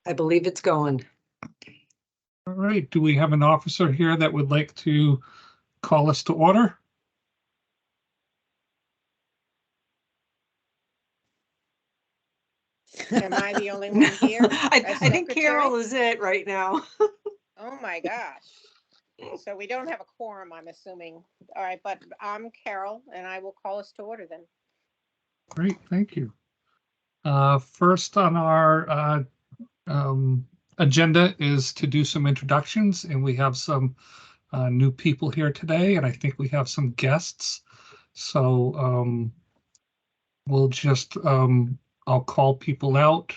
I believe it's going. All right. Do we have an officer here that would like to call us to order? Am I the only one here? I think Carol is it right now. Oh my gosh. So we don't have a quorum, I'm assuming. All right, but I'm Carol and I will call us to order then. Great, thank you. First on our agenda is to do some introductions, and we have some new people here today, and I think we have some guests. So we'll just, I'll call people out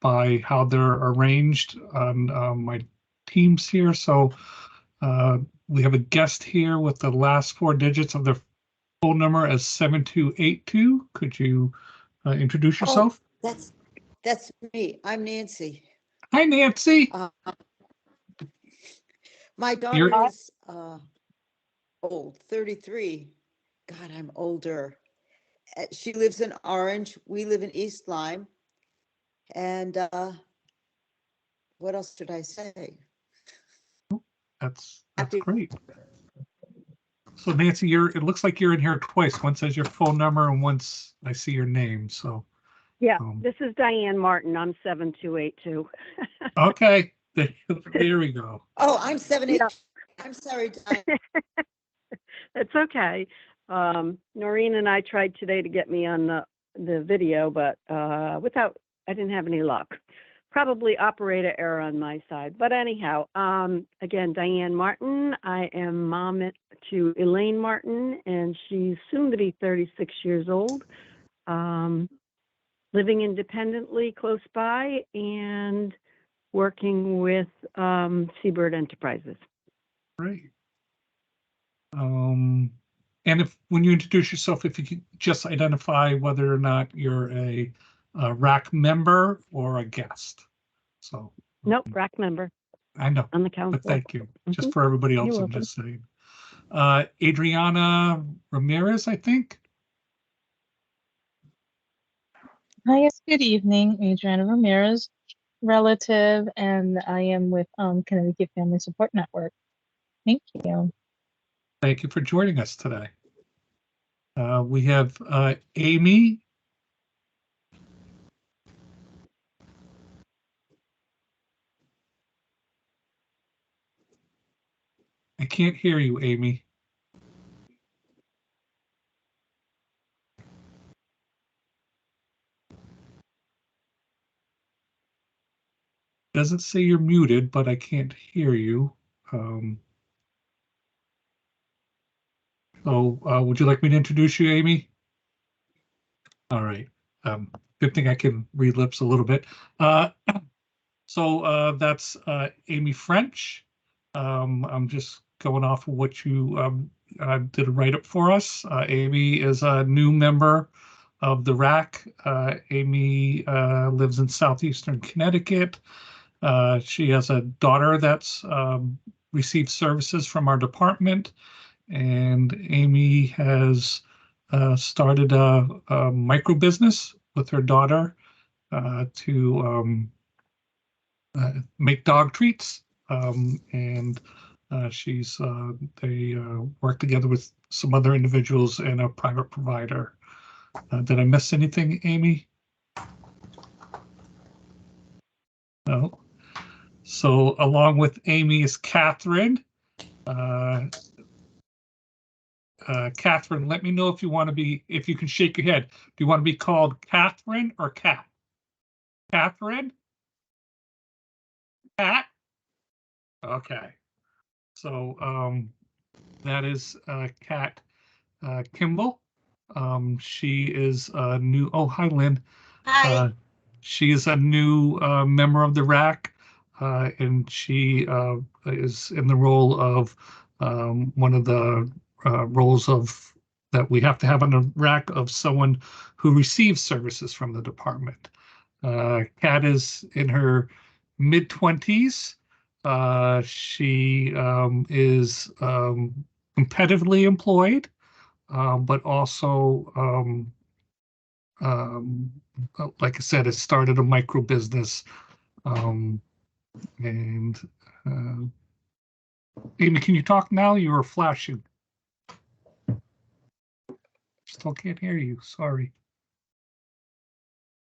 by how they're arranged on my teams here. So we have a guest here with the last four digits of their phone number as 7282. Could you introduce yourself? Oh, that's me. I'm Nancy. Hi, Nancy. My daughter is old, 33. God, I'm older. She lives in Orange. We live in East Lyme. And what else did I say? That's great. So Nancy, it looks like you're in here twice. One says your phone number and once I see your name. So yeah, this is Diane Martin. I'm 7282. Okay, there we go. Oh, I'm 78. Yeah. I'm sorry, Diane. It's okay. Noreen and I tried today to get me on the video, but I didn't have any luck. Probably operator error on my side. But anyhow, again, Diane Martin. I am mom to Elaine Martin, and she's soon to be 36 years old, living independently close by and working with Seabird Enterprises. Great. And when you introduce yourself, if you could just identify whether or not you're a RAC member or a guest. So nope, RAC member. I know On the council. But thank you. Just for everybody else, I'm just saying. Adriana Ramirez, I think. Hi, yes, good evening. Adriana Ramirez, relative, and I am with Connecticut Family Support Network. Thank you. Thank you for joining us today. We have Amy. I can't hear you, Amy. Doesn't say you're muted, but I can't hear you. Would you like me to introduce you, Amy? All right. Good thing I can read lips a little bit. So that's Amy French. I'm just going off of what you did a write-up for us. Amy is a new member of the RAC. Amy lives in southeastern Connecticut. She has a daughter that's received services from our department, and Amy has started a micro business with her daughter to make dog treats, and they work together with some other individuals and a private provider. Did I miss anything, Amy? No. So along with Amy is Catherine. Catherine, let me know if you want to be, if you can shake your head. Do you want to be called Catherine or Cat? Catherine? Cat? Okay. So that is Kat Kimball. She is a new, oh, hi, Lynn. Hi. She is a new member of the RAC, and she is in the role of one of the roles of that we have to have on the RAC of someone who receives services from the department. Kat is in her mid-20s. She is competitively employed, but also Like I said, it started a micro business. And Amy, can you talk now? You were flashing. Still can't hear you. Sorry.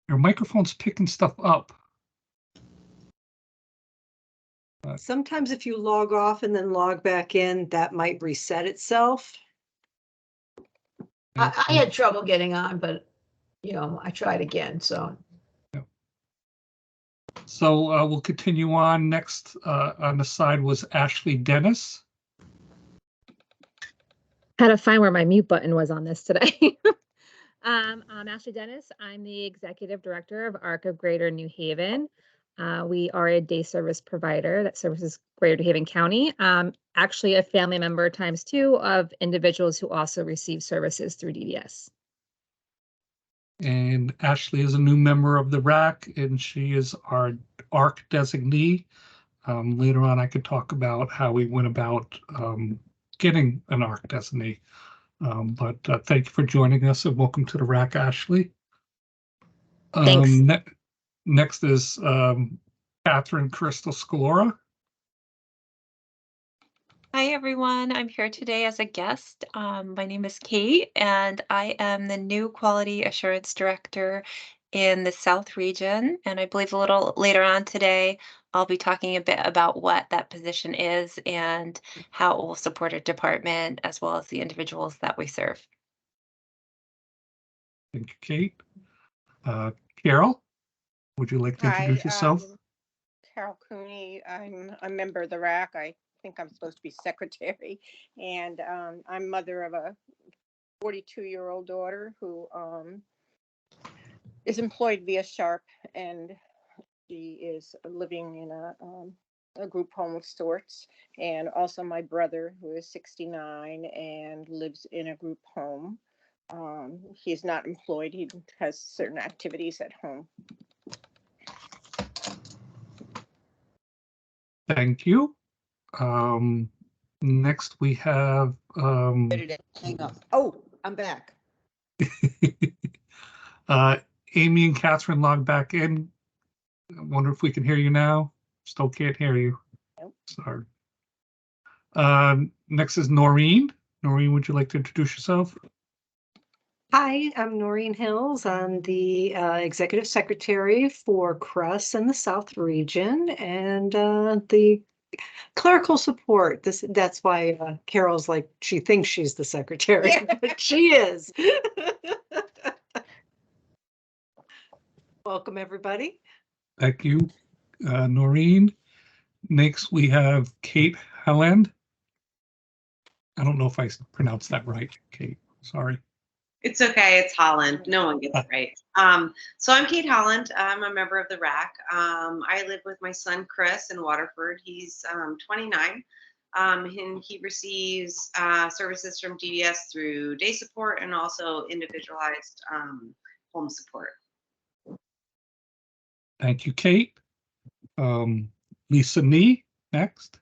Your microphone's picking stuff up. Sometimes if you log off and then log back in, that might reset itself. I had trouble getting on, but I tried again. So we'll continue on. Next on the side was Ashley Dennis. Had to find where my mute button was on this today. I'm Ashley Dennis. I'm the executive director of RAC of Greater New Haven. We are a day service provider that services Greater New Haven County. Actually, a family member times 2 of individuals who also receive services through DDS. And Ashley is a new member of the RAC, and she is our ARC designee. Later on, I could talk about how we went about getting an ARC designee. But thank you for joining us, and welcome to the RAC, Ashley. Thanks. Next is Catherine Crystal Scalora. Hi, everyone. I'm here today as a guest. My name is Kate, and I am the new Quality Assurance Director in the South region. And I believe a little later on today, I'll be talking a bit about what that position is and how it will support our department as well as the individuals that we serve. Thank you, Kate. Carol, would you like to introduce yourself? Carol Cooney. I'm a member of the RAC. I think I'm supposed to be secretary, and I'm mother of a 42-year-old daughter who is employed via Sharp, and she is living in a group home of sorts. And also my brother, who is 69 and lives in a group home. He's not employed. He has certain activities at home. Thank you. Next we have Hang up. Oh, I'm back. Amy and Catherine logged back in. I wonder if we can hear you now. Still can't hear you. Nope. Sorry. Next is Noreen. Noreen, would you like to introduce yourself? Hi, I'm Noreen Hills. I'm the executive secretary for CRUS in the South region and the clerical support. That's why Carol's like, she thinks she's the secretary, but she is. Welcome, everybody. Thank you, Noreen. Next, we have Kate Helland. I don't know if I pronounced that right, Kate. Sorry. It's okay. It's Holland. No one gets it right. So I'm Kate Holland. I'm a member of the RAC. I live with my son, Chris, in Waterford. He's 29. And he receives services from DDS through day support and also individualized home support. Thank you, Kate. Lisa Nee, next.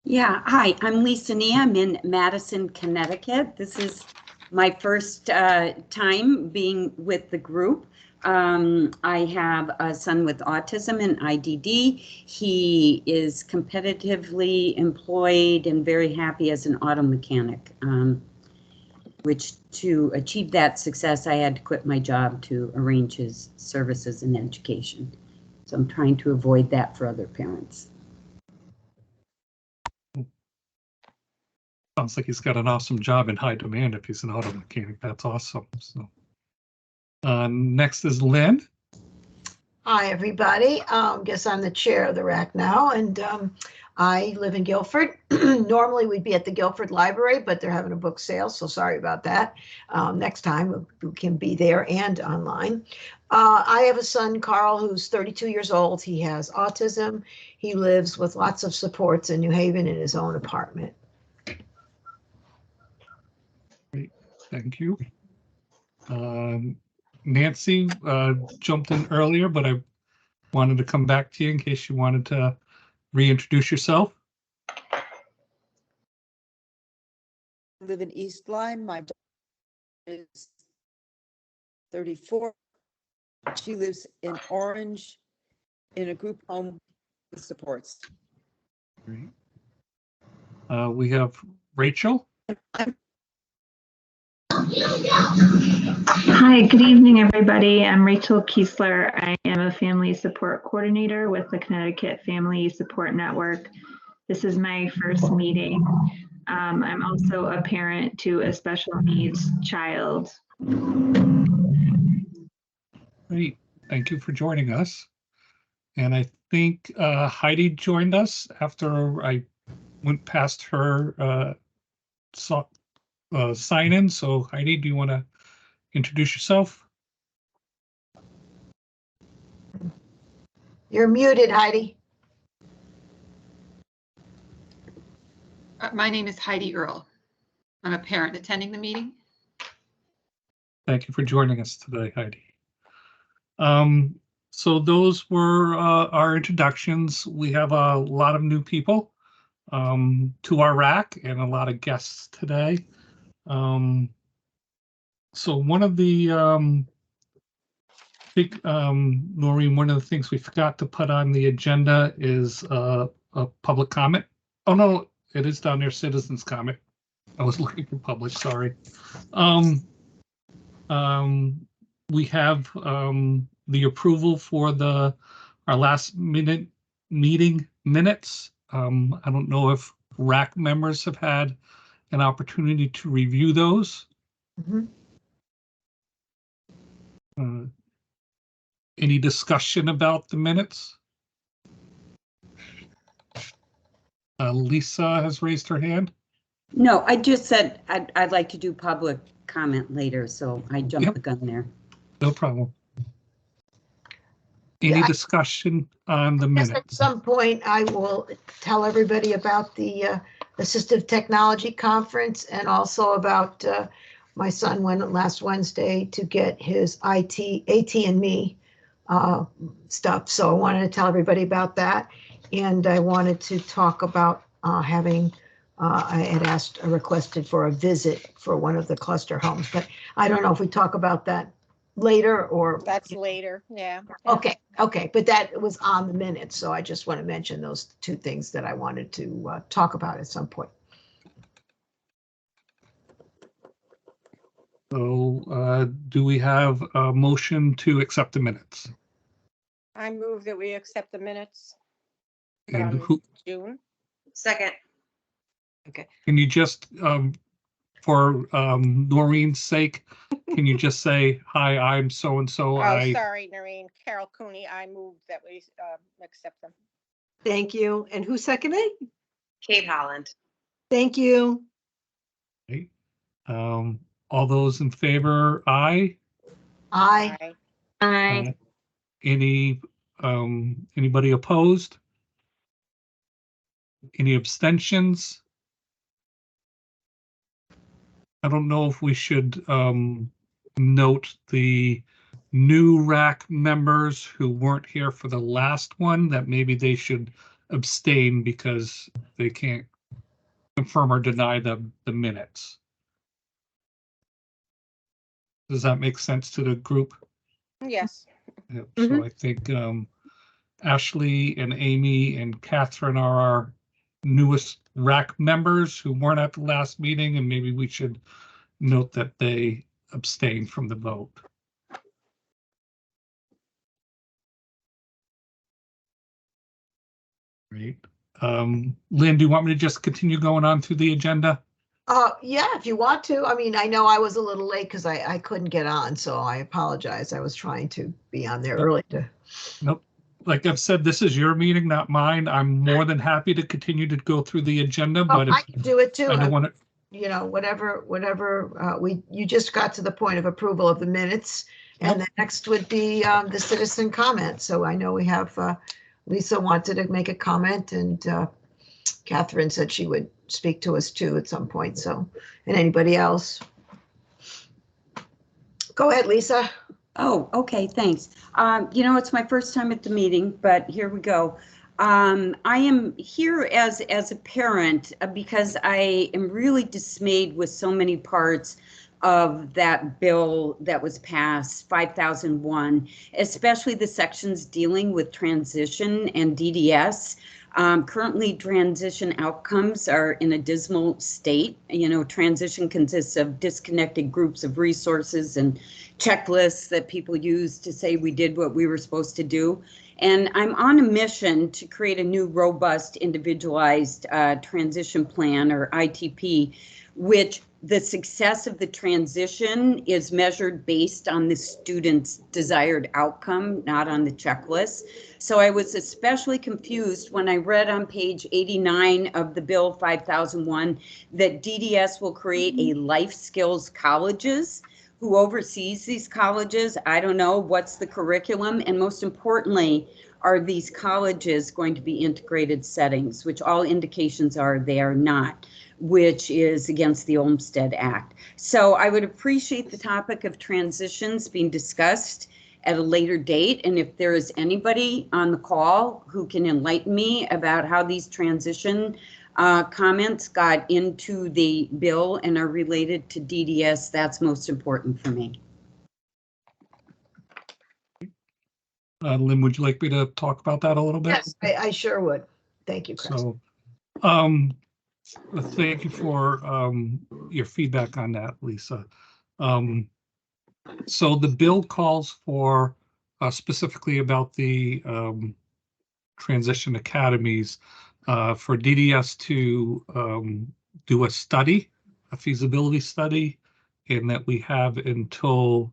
Yeah, hi, I'm Lisa Nee. I'm in Madison, Connecticut. This is my first time being with the group. I have a son with autism and IDD. He is competitively employed and very happy as an auto mechanic, which to achieve that success, I had to quit my job to arrange his services and education. So I'm trying to avoid that for other parents. Sounds like he's got an awesome job in high demand if he's an auto mechanic. That's awesome. So, next is Lynn. hi, everybody. Guess I'm the chair of the RAC now, and I live in Guilford. Normally we'd be at the Guilford Library, but they're having a book sale, so sorry about that. Next time we can be there and online. I have a son, Carl, who's 32 years old. He has autism. He lives with lots of supports in New Haven in his own apartment. Great, thank you. Nancy jumped in earlier, but I wanted to come back to you in case you wanted to reintroduce yourself. I live in East Lyme. My daughter is 34. She lives in Orange in a group home with supports. Great. We have Rachel. Hi, good evening, everybody. I'm Rachel Kiesler. I am a family support coordinator with the Connecticut Family Support Network. This is my first meeting. I'm also a parent to a special needs child. Great. Thank you for joining us. And I think Heidi joined us after I went past her sign in. So Heidi, do you want to introduce yourself? You're muted, Heidi. My name is Heidi Earle. I'm a parent attending the meeting. Thank you for joining us today, Heidi. So those were our introductions. We have a lot of new people to our RAC and a lot of guests today. So one of the Noreen, one of the things we forgot to put on the agenda is a public comment. Oh no, it is down there, citizens comment. I was looking for public, sorry. We have the approval for our last minute meeting minutes. I don't know if RAC members have had an opportunity to review those. Mhm. Any discussion about the minutes? Lisa has raised her hand. No, I just said I'd like to do public comment later, so I jumped the gun there. No problem. Any discussion on the minutes? At some point, I will tell everybody about the Assistive Technology Conference and also about my son went last Wednesday to get his AT&Me stuff. So I wanted to tell everybody about that. And I wanted to talk about I had requested for a visit for one of the cluster homes, but I don't know if we talk about that later or. That's later, yeah. Okay, but that was on the minutes, so I just want to mention those two things that I wanted to talk about at some point. So do we have a motion to accept the minutes? I move that we accept the minutes And from who, June. Second. Okay. can you just, for Noreen's sake, can you just say, hi, I'm so-and-so. Oh, sorry, Noreen. Carol Cooney, I move that we accept them. Thank you. And who seconded? Kate Holland. Thank you. Okay. All those in favor, aye. Aye. Aye. Anybody opposed? Any abstentions? I don't know if we should note the new RAC members who weren't here for the last one, that maybe they should abstain because they can't confirm or deny the minutes. Does that make sense to the group? Yes. Yep. So I think Ashley and Amy and Catherine are our newest RAC members who weren't at the last meeting, and maybe we should note that they abstained from the vote. Great. Lynn, do you want me to just continue going on through the agenda? Yeah, if you want to. I mean, I know I was a little late because I couldn't get on, so I apologize. I was trying to be on there early to. Nope. Like I've said, this is your meeting, not mine. I'm more than happy to continue to go through the agenda, but I can do it too. I don't want to. You know, whatever, you just got to the point of approval of the minutes, and the next would be the citizen comment. So I know we have Lisa wanted to make a comment, and Catherine said she would speak to us too at some point. So, and anybody else? Go ahead, Lisa. Oh, okay, thanks. You know, it's my first time at the meeting, but here we go. I am here as a parent because I am really dismayed with so many parts of that bill that was passed, 5001, especially the sections dealing with transition and DDS. Currently, transition outcomes are in a dismal state. You know, transition consists of disconnected groups of resources and checklists that people use to say we did what we were supposed to do. And I'm on a mission to create a new robust individualized transition plan, or ITP, which the success of the transition is measured based on the student's desired outcome, not on the checklist. So I was especially confused when I read on page 89 of the Bill 5001 that DDS will create a life skills colleges. Who oversees these colleges? I don't know. What's the curriculum? And most importantly, are these colleges going to be integrated settings, which all indications are they are not, which is against the Olmstead Act. So I would appreciate the topic of transitions being discussed at a later date. And if there is anybody on the call who can enlighten me about how these transition comments got into the bill and are related to DDS, that's most important for me. Lynn, would you like me to talk about that a little bit? Yes, I sure would. Thank you, Chris. So, thank you for your feedback on that, Lisa. So the bill calls for specifically about the transition academies for DDS to do a study, a feasibility study, and that we have until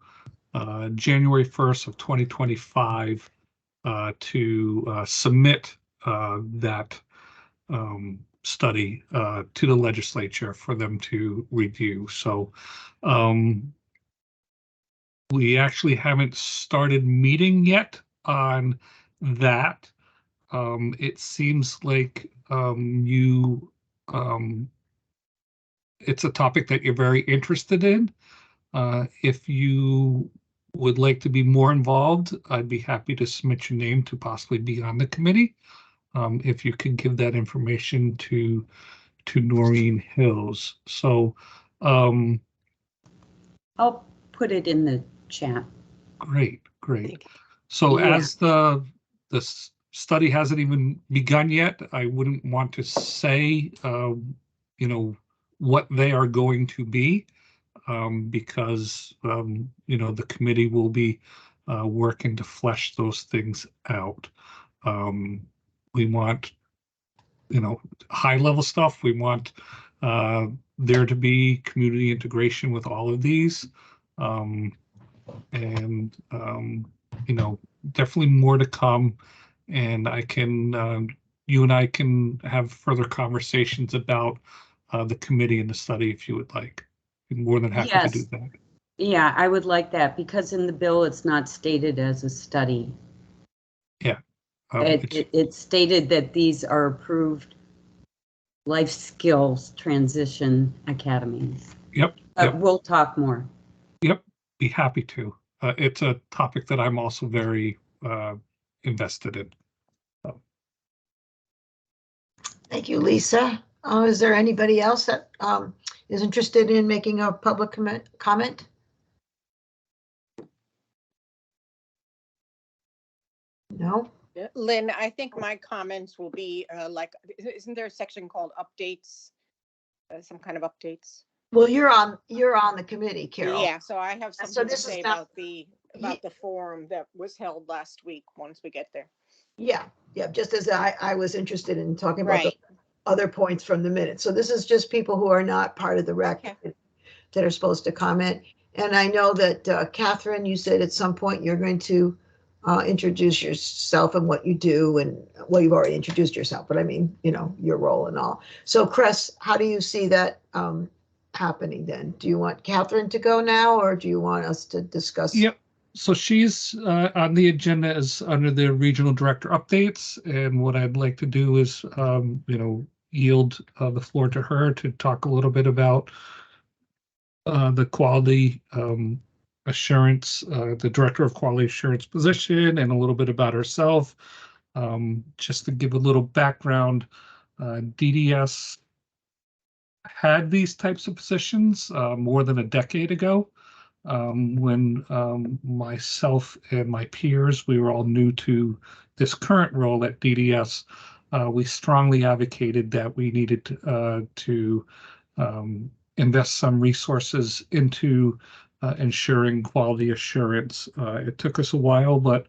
January 1st of 2025 to submit that study to the legislature for them to review. So we actually haven't started meeting yet on that. It seems like it's a topic that you're very interested in. If you would like to be more involved, I'd be happy to submit your name to possibly be on the committee. If you could give that information to Noreen Hills. So I'll put it in the chat. Great. So Yeah. as the study hasn't even begun yet, I wouldn't want to say, you know, what they are going to be, because, you know, the committee will be working to flesh those things out. We want, you know, high level stuff. We want there to be community integration with all of these. And you know, definitely more to come, and I can you and I can have further conversations about the committee and the study if you would like. I'm more than happy to do that. Yeah, I would like that, because in the bill it's not stated as a study. Yeah. It's stated that these are approved life skills transition academies. Yep. We'll talk more. Yep, be happy to. It's a topic that I'm also very invested in. So. Thank you, Lisa. Is there anybody else that is interested in making a public comment? No? Lynn, I think my comments will be like, isn't there a section called updates? Some kind of updates? Well, you're on the committee, Carol. Yeah, so I have something to say not, about the forum that was held last week once we get there. Yeah, just as I was interested in talking about the other points from the minutes. So this is just people who are not part of the RAC that are supposed to comment. And I know that Catherine, you said at some point you're going to introduce yourself and what you do, and well, you've already introduced yourself, but I mean, you know, your role and all. So Chris, how do you see that happening then? Do you want Catherine to go now, or do you want us to discuss? Yep. So she's on the agenda as under the regional director updates, and what I'd like to do is, you know, yield the floor to her to talk a little bit about the quality assurance, the director of quality assurance position, and a little bit about herself. Just to give a little background, DDS had these types of positions more than a decade ago, when myself and my peers, we were all new to this current role at DDS. We strongly advocated that we needed to invest some resources into ensuring quality assurance. It took us a while, but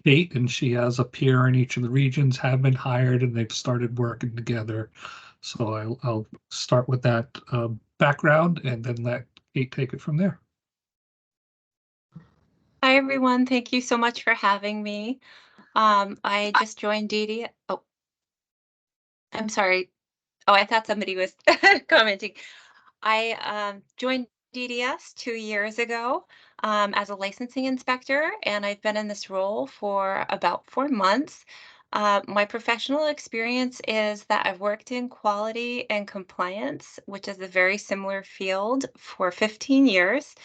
Kate, and she has a peer in each of the regions, have been hired and they've started working together. So I'll start with that background and then let Kate take it from there. Hi, everyone. Thank you so much for having me. I just joined DD. Oh, I'm sorry. Oh, I thought somebody was commenting. I joined DDS 2 years ago as a licensing inspector, and I've been in this role for about 4 months. My professional experience is that I've worked in quality and compliance, which is a very similar field, for 15 years.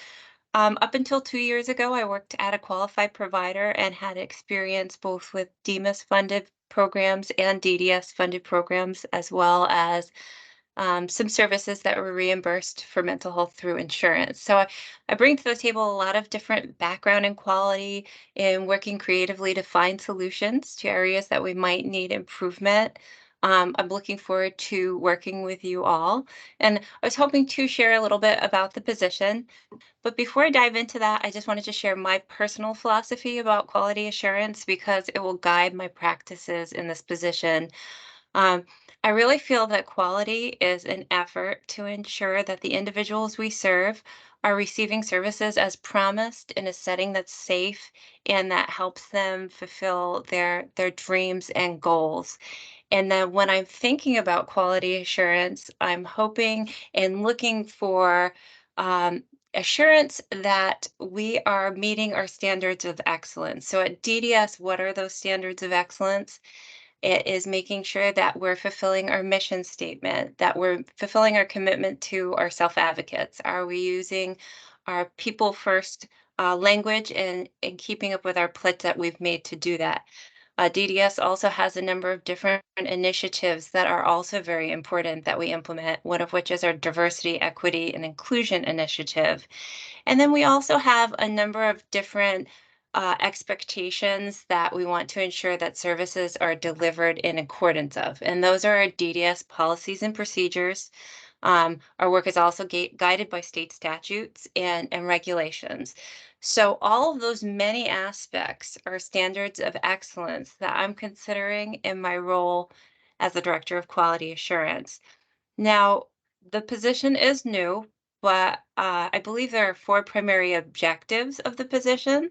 Up until 2 years ago, I worked at a qualified provider and had experience both with DEMIS funded programs and DDS funded programs, as well as some services that were reimbursed for mental health through insurance. So I bring to the table a lot of different background and quality in working creatively to find solutions to areas that we might need improvement. I'm looking forward to working with you all. And I was hoping to share a little bit about the position. But before I dive into that, I just wanted to share my personal philosophy about quality assurance because it will guide my practices in this position. Um, I really feel that quality is an effort to ensure that the individuals we serve are receiving services as promised in a setting that's safe and that helps them fulfill their dreams and goals. And then when I'm thinking about quality assurance, I'm hoping and looking for assurance that we are meeting our standards of excellence. So at DDS, what are those standards of excellence? It is making sure that we're fulfilling our mission statement, that we're fulfilling our commitment to our self-advocates. Are we using our people first language and keeping up with our pledge that we've made to do that? DDS also has a number of different initiatives that are also very important that we implement, one of which is our diversity, equity, and inclusion initiative. And then we also have a number of different expectations that we want to ensure that services are delivered in accordance of. And those are our DDS policies and procedures. Our work is also guided by state statutes and regulations. So all of those many aspects are standards of excellence that I'm considering in my role as the Director of Quality Assurance. Now, the position is new, but I believe there are 4 primary objectives of the position.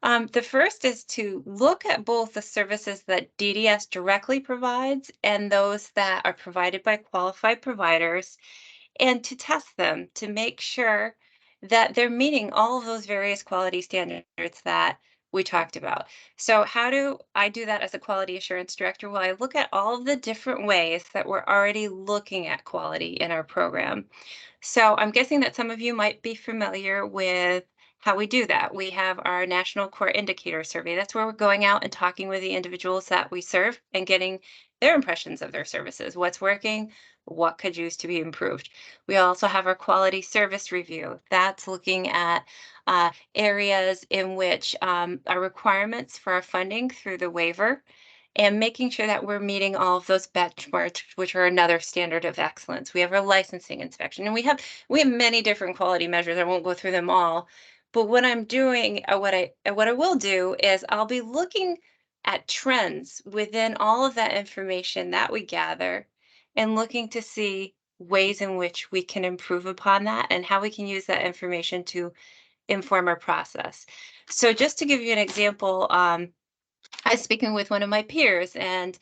The first is to look at both the services that DDS directly provides and those that are provided by qualified providers, and to test them to make sure that they're meeting all of those various quality standards that we talked about. So how do I do that as a quality assurance director? Well, I look at all of the different ways that we're already looking at quality in our program. So I'm guessing that some of you might be familiar with how we do that. We have our National Core Indicator Survey. That's where we're going out and talking with the individuals that we serve and getting their impressions of their services. What's working? What could use to be improved? We also have our quality service review. That's looking at areas in which our requirements for our funding through the waiver and making sure that we're meeting all of those benchmarks, which are another standard of excellence. We have our licensing inspection, and we have many different quality measures. I won't go through them all, but what I'm doing, what I will do is I'll be looking at trends within all of that information that we gather and looking to see ways in which we can improve upon that and how we can use that information to inform our process. So just to give you an example, I was speaking with one of my peers and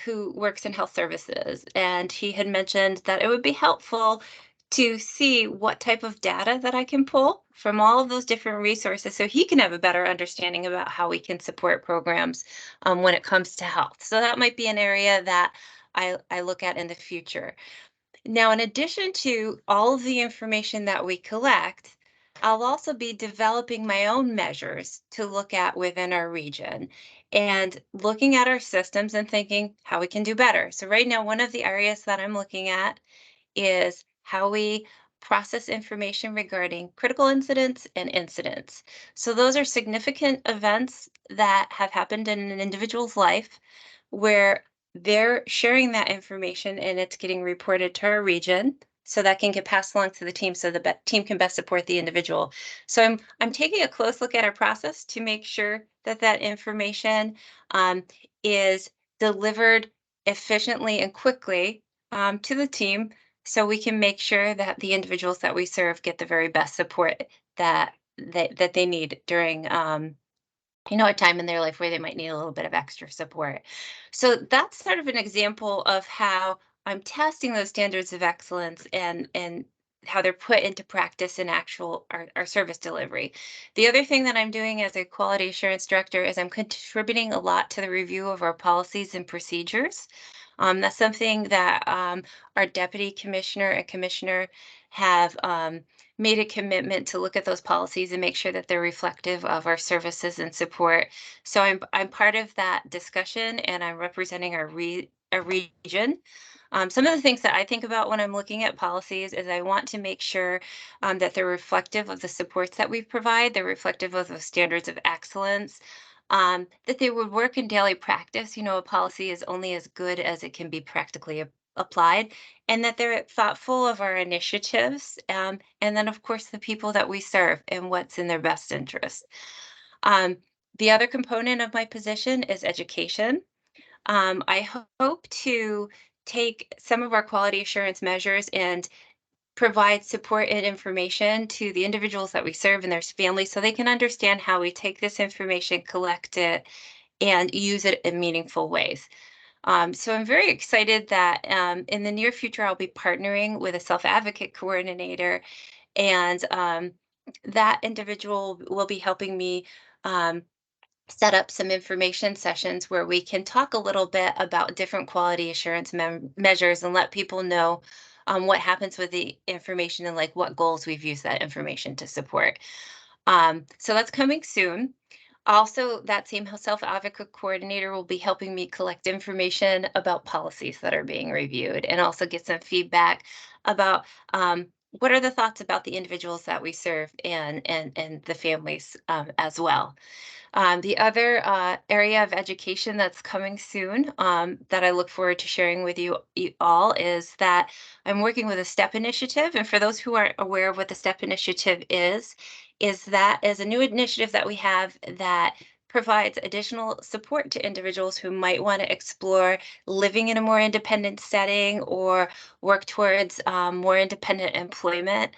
who works in health services, and he had mentioned that it would be helpful to see what type of data that I can pull from all of those different resources so he can have a better understanding about how we can support programs when it comes to health. So that might be an area that I look at in the future. Now, in addition to all of the information that we collect, I'll also be developing my own measures to look at within our region and looking at our systems and thinking how we can do better. So right now, one of the areas that I'm looking at is how we process information regarding critical incidents and incidents. So those are significant events that have happened in an individual's life where they're sharing that information and it's getting reported to our region so that can get passed along to the team so the team can best support the individual. So I'm taking a close look at our process to make sure that that information is delivered efficiently and quickly to the team so we can make sure that the individuals that we serve get the very best support that they need during a time in their life where they might need a little bit of extra support. So that's sort of an example of how I'm testing those standards of excellence and how they're put into practice in actual our service delivery. The other thing that I'm doing as a quality assurance director is I'm contributing a lot to the review of our policies and procedures. That's something that our deputy commissioner and commissioner have made a commitment to look at those policies and make sure that they're reflective of our services and support. So I'm part of that discussion, and I'm representing our region. Some of the things that I think about when I'm looking at policies is I want to make sure that they're reflective of the supports that we provide, they're reflective of the standards of excellence, that they would work in daily practice. A policy is only as good as it can be practically applied, and that they're thoughtful of our initiatives, and then, of course, the people that we serve and what's in their best interest. Um, the other component of my position is education. I hope to take some of our quality assurance measures and provide support and information to the individuals that we serve and their families so they can understand how we take this information, collect it, and use it in meaningful ways. So I'm very excited that in the near future, I'll be partnering with a self-advocate coordinator, and that individual will be helping me um, set up some information sessions where we can talk a little bit about different quality assurance measures and let people know what happens with the information and like what goals we've used that information to support. So that's coming soon. Also, that same self-advocate coordinator will be helping me collect information about policies that are being reviewed and also get some feedback about what are the thoughts about the individuals that we serve and the families as well. The other area of education that's coming soon that I look forward to sharing with you all is that I'm working with a STEP initiative. And for those who aren't aware of what the STEP initiative is that is a new initiative that we have that provides additional support to individuals who might want to explore living in a more independent setting or work towards more independent employment.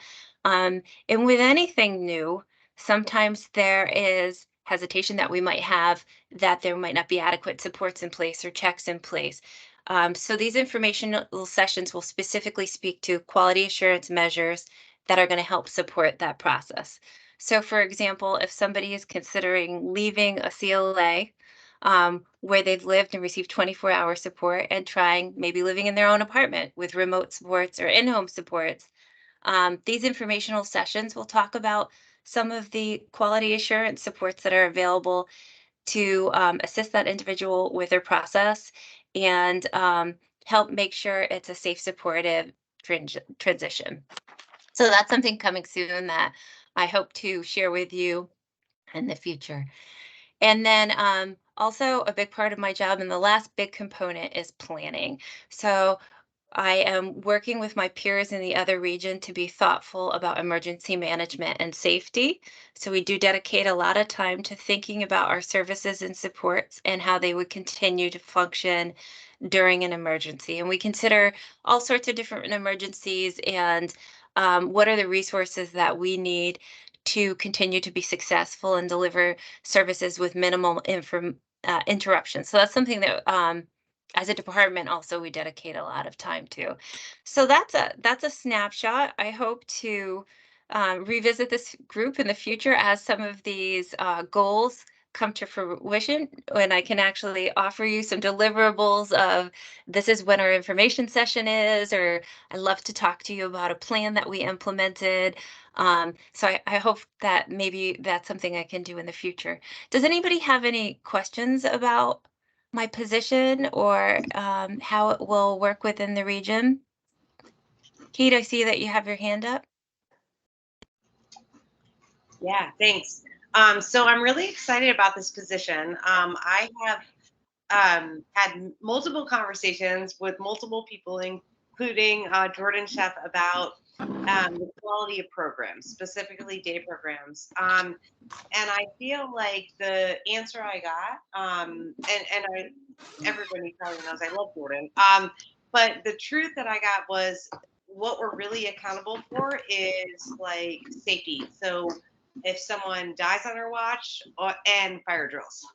And with anything new, sometimes there is hesitation that we might have that there might not be adequate supports in place or checks in place. So these informational sessions will specifically speak to quality assurance measures that are going to help support that process. So for example, if somebody is considering leaving a CLA where they've lived and received 24-hour support and trying maybe living in their own apartment with remote supports or in-home supports, these informational sessions will talk about some of the quality assurance supports that are available to assist that individual with their process and help make sure it's a safe, supportive transition. So that's something coming soon that I hope to share with you in the future. And then also a big part of my job and the last big component is planning. So I am working with my peers in the other region to be thoughtful about emergency management and safety. So we do dedicate a lot of time to thinking about our services and supports and how they would continue to function during an emergency. And we consider all sorts of different emergencies and what are the resources that we need to continue to be successful and deliver services with minimal interruptions. So that's something that as a department also we dedicate a lot of time to. So that's a snapshot. I hope to revisit this group in the future as some of these goals come to fruition, when I can actually offer you some deliverables of this is when our information session is, or I'd love to talk to you about a plan that we implemented. So I hope that maybe that's something I can do in the future. Does anybody have any questions about my position or how it will work within the region? Kate, I see that you have your hand up. Yeah, thanks. So I'm really excited about this position. I have had multiple conversations with multiple people, including Jordan Sheff, about the quality of programs, specifically day programs. And I feel like the answer I got, everybody probably knows I love Jordan, but the truth that I got was what we're really accountable for is like safety. So if someone dies on our watch and fire drills.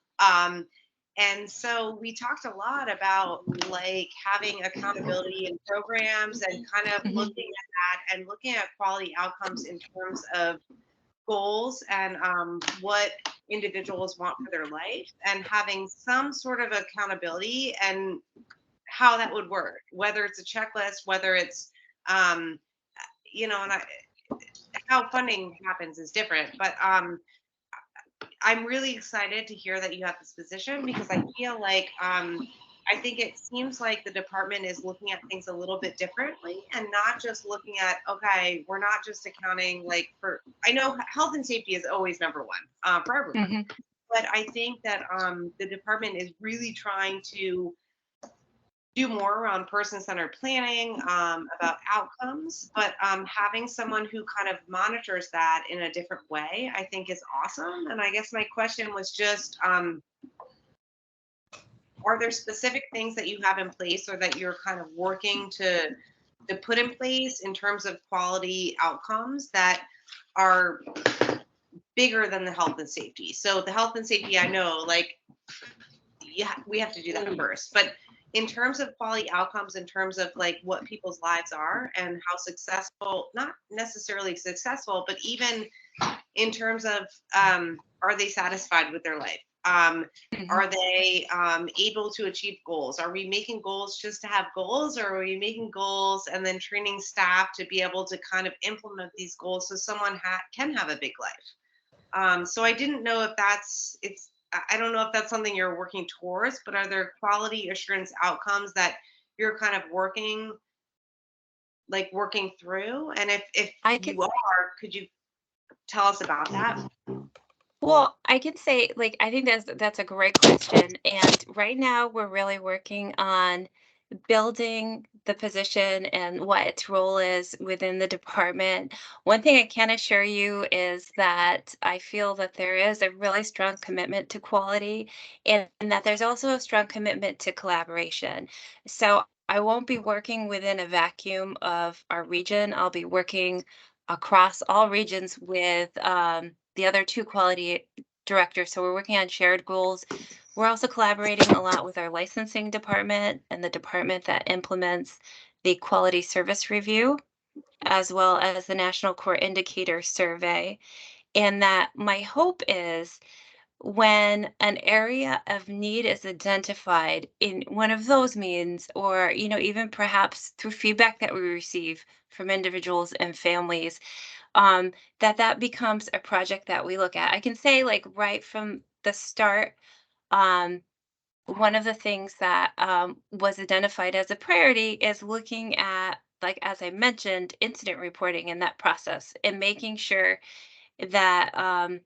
And so we talked a lot about like having accountability in programs and kind of looking at that and looking at quality outcomes in terms of goals and what individuals want for their life, and having some sort of accountability and how that would work, whether it's a checklist, whether it's and how funding happens is different, but I'm really excited to hear that you have this position, because I feel like I think it seems like the department is looking at things a little bit differently and not just looking at, okay, we're not just accounting like for, I know health and safety is always number one for everyone, but I think that the department is really trying to do more around person-centered planning, about outcomes, but having someone who kind of monitors that in a different way, I think is awesome. And I guess my question was just, are there specific things that you have in place or that you're kind of working to put in place in terms of quality outcomes that are bigger than the health and safety? So the health and safety, I know, like, yeah, we have to do that first, but in terms of quality outcomes, in terms of like what people's lives are and how successful, not necessarily successful, but even in terms of are they satisfied with their life? Are they able to achieve goals? Are we making goals just to have goals, or are we making goals and then training staff to be able to kind of implement these goals so someone can have a big life? So I didn't know if I don't know if that's something you're working towards, but are there quality assurance outcomes that you're kind of working through? And if you are, could you tell us about that? Well, I can say, like, I think that's a great question. And right now we're really working on building the position and what its role is within the department. One thing I can assure you is that I feel that there is a really strong commitment to quality, and that there's also a strong commitment to collaboration. So I won't be working within a vacuum of our region. I'll be working across all regions with the other two quality directors. So we're working on shared goals. We're also collaborating a lot with our licensing department and the department that implements the quality service review, as well as the National Core Indicator Survey. And that my hope is when an area of need is identified in one of those means, or even perhaps through feedback that we receive from individuals and families, that becomes a project that we look at. I can say, like, right from the start, one of the things that was identified as a priority is looking at, like, as I mentioned, incident reporting in that process and making sure that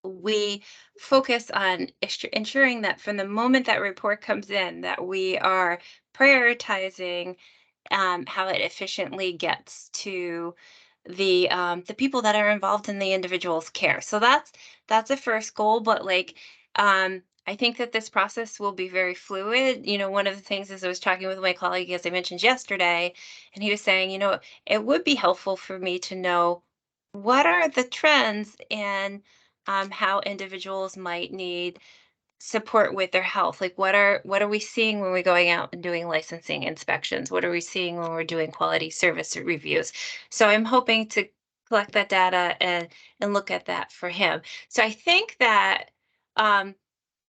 we focus on ensuring that from the moment that report comes in, that we are prioritizing how it efficiently gets to the people that are involved in the individual's care. So that's a first goal, but like I think that this process will be very fluid. One of the things is I was talking with my colleague, as I mentioned yesterday, and he was saying, it would be helpful for me to know what are the trends and how individuals might need support with their health. Like what are we seeing when we're going out and doing licensing inspections? What are we seeing when we're doing quality service reviews? So I'm hoping to collect that data and look at that for him. So I think that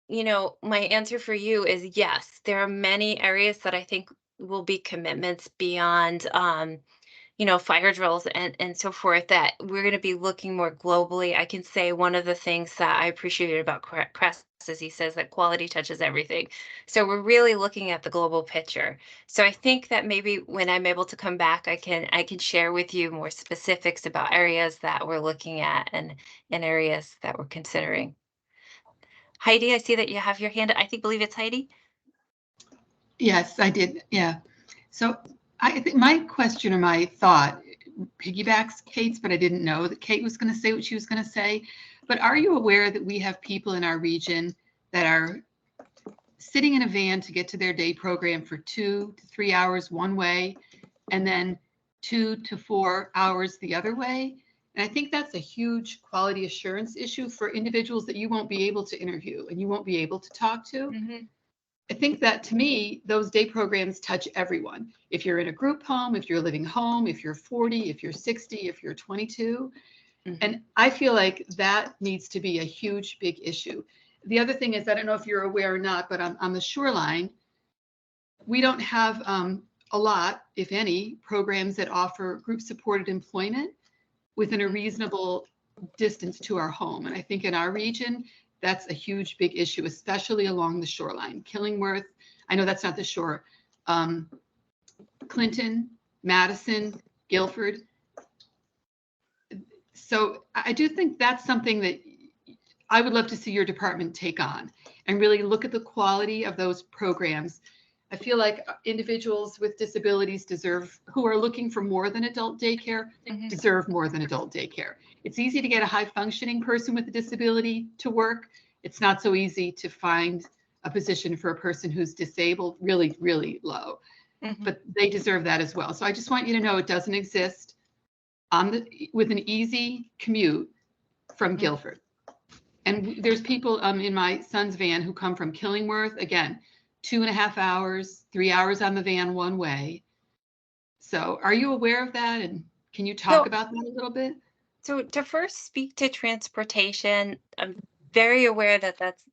you know, my answer for you is yes, there are many areas that I think will be commitments beyond, you know, fire drills and so forth, that we're going to be looking more globally. I can say one of the things that I appreciated about Crest is he says that quality touches everything. So we're really looking at the global picture. So I think that maybe when I'm able to come back, I can share with you more specifics about areas that we're looking at and areas that we're considering. Heidi, I see that you have your hand. Believe it's Heidi. Yes, I did. Yeah. So I think my question or my thought piggybacks Kate's, but I didn't know that Kate was going to say what she was going to say. But are you aware that we have people in our region that are sitting in a van to get to their day program for 2 to 3 hours one way, and then 2 to 4 hours the other way? And I think that's a huge quality assurance issue for individuals that you won't be able to interview and you won't be able to talk to. Mm-hmm. I think that, to me, those day programs touch everyone. If you're in a group home, if you're living home, if you're 40, if you're 60, if you're 22. Mm-hmm. And I feel like that needs to be a huge, big issue. The other thing is, I don't know if you're aware or not, but on the shoreline, we don't have a lot, if any, programs that offer group supported employment within a reasonable distance to our home. And I think in our region, that's a huge, big issue, especially along the shoreline. Killingworth, I know that's not the shore. Clinton, Madison, Guilford. So I do think that's something that I would love to see your department take on and really look at the quality of those programs. I feel like individuals with disabilities who are looking for more than adult daycare, Mm-hmm. deserve more than adult daycare. It's easy to get a high functioning person with a disability to work. It's not so easy to find a position for a person who's disabled, really, really low. Mm-hmm. But they deserve that as well. So I just want you to know it doesn't exist with an easy commute from Mm-hmm. Guilford. And there's people in my son's van who come from Killingworth, again, 2.5 hours, 3 hours on the van one way. So are you aware of that? And can you talk about that a little bit? So to first speak to transportation, I'm very aware that that's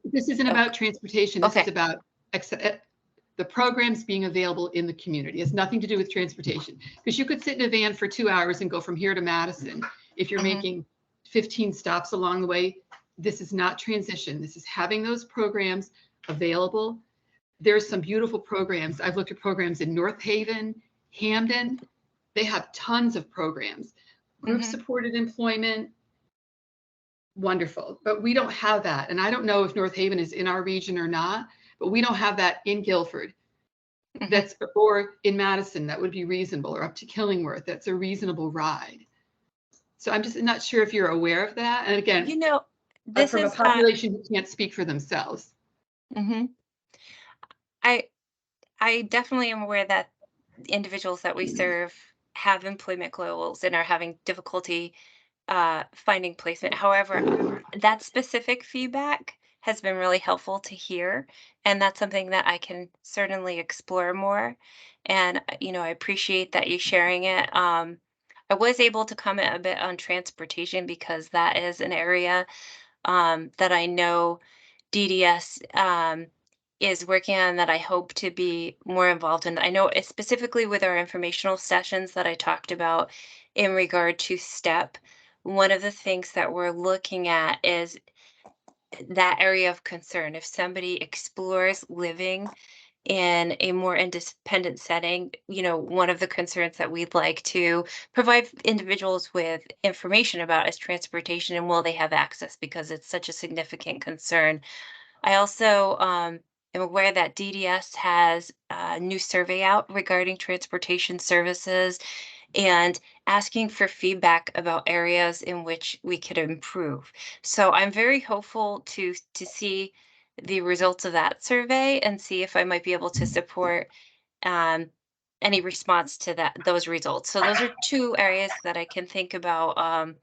this isn't about transportation. This is about the programs being available in the community. It has nothing to do with transportation, because you could sit in a van for 2 hours and go from here to Madison. If you're Mm-hmm. making 15 stops along the way, this is not transition. This is having those programs available. There's some beautiful programs. I've looked at programs in North Haven, Hamden. They have tons of programs. Group Mm-hmm. supported employment, wonderful. But we don't have that. And I don't know if North Haven is in our region or not, but we don't have that in Guilford. Mm-hmm. Or in Madison, that would be reasonable, or up to Killingworth. That's a reasonable ride. So I'm just not sure if you're aware of that. And again, you know, this from is a population who can't speak for themselves. Mm-hmm. I definitely am aware that individuals that we serve have employment goals and are having difficulty finding placement. However, that specific feedback has been really helpful to hear, and that's something that I can certainly explore more. And you know, I appreciate that you sharing it. I was able to comment a bit on transportation because that is an area that I know DDS is working on, that I hope to be more involved in. I know specifically with our informational sessions that I talked about in regard to STEP, one of the things that we're looking at is that area of concern. If somebody explores living in a more independent setting, you know, one of the concerns that we'd like to provide individuals with information about is transportation, and will they have access, because it's such a significant concern. I also am aware that DDS has a new survey out regarding transportation services and asking for feedback about areas in which we could improve. So I'm very hopeful to see the results of that survey and see if I might be able to support um, any response to those results. So those are two areas that I can think about.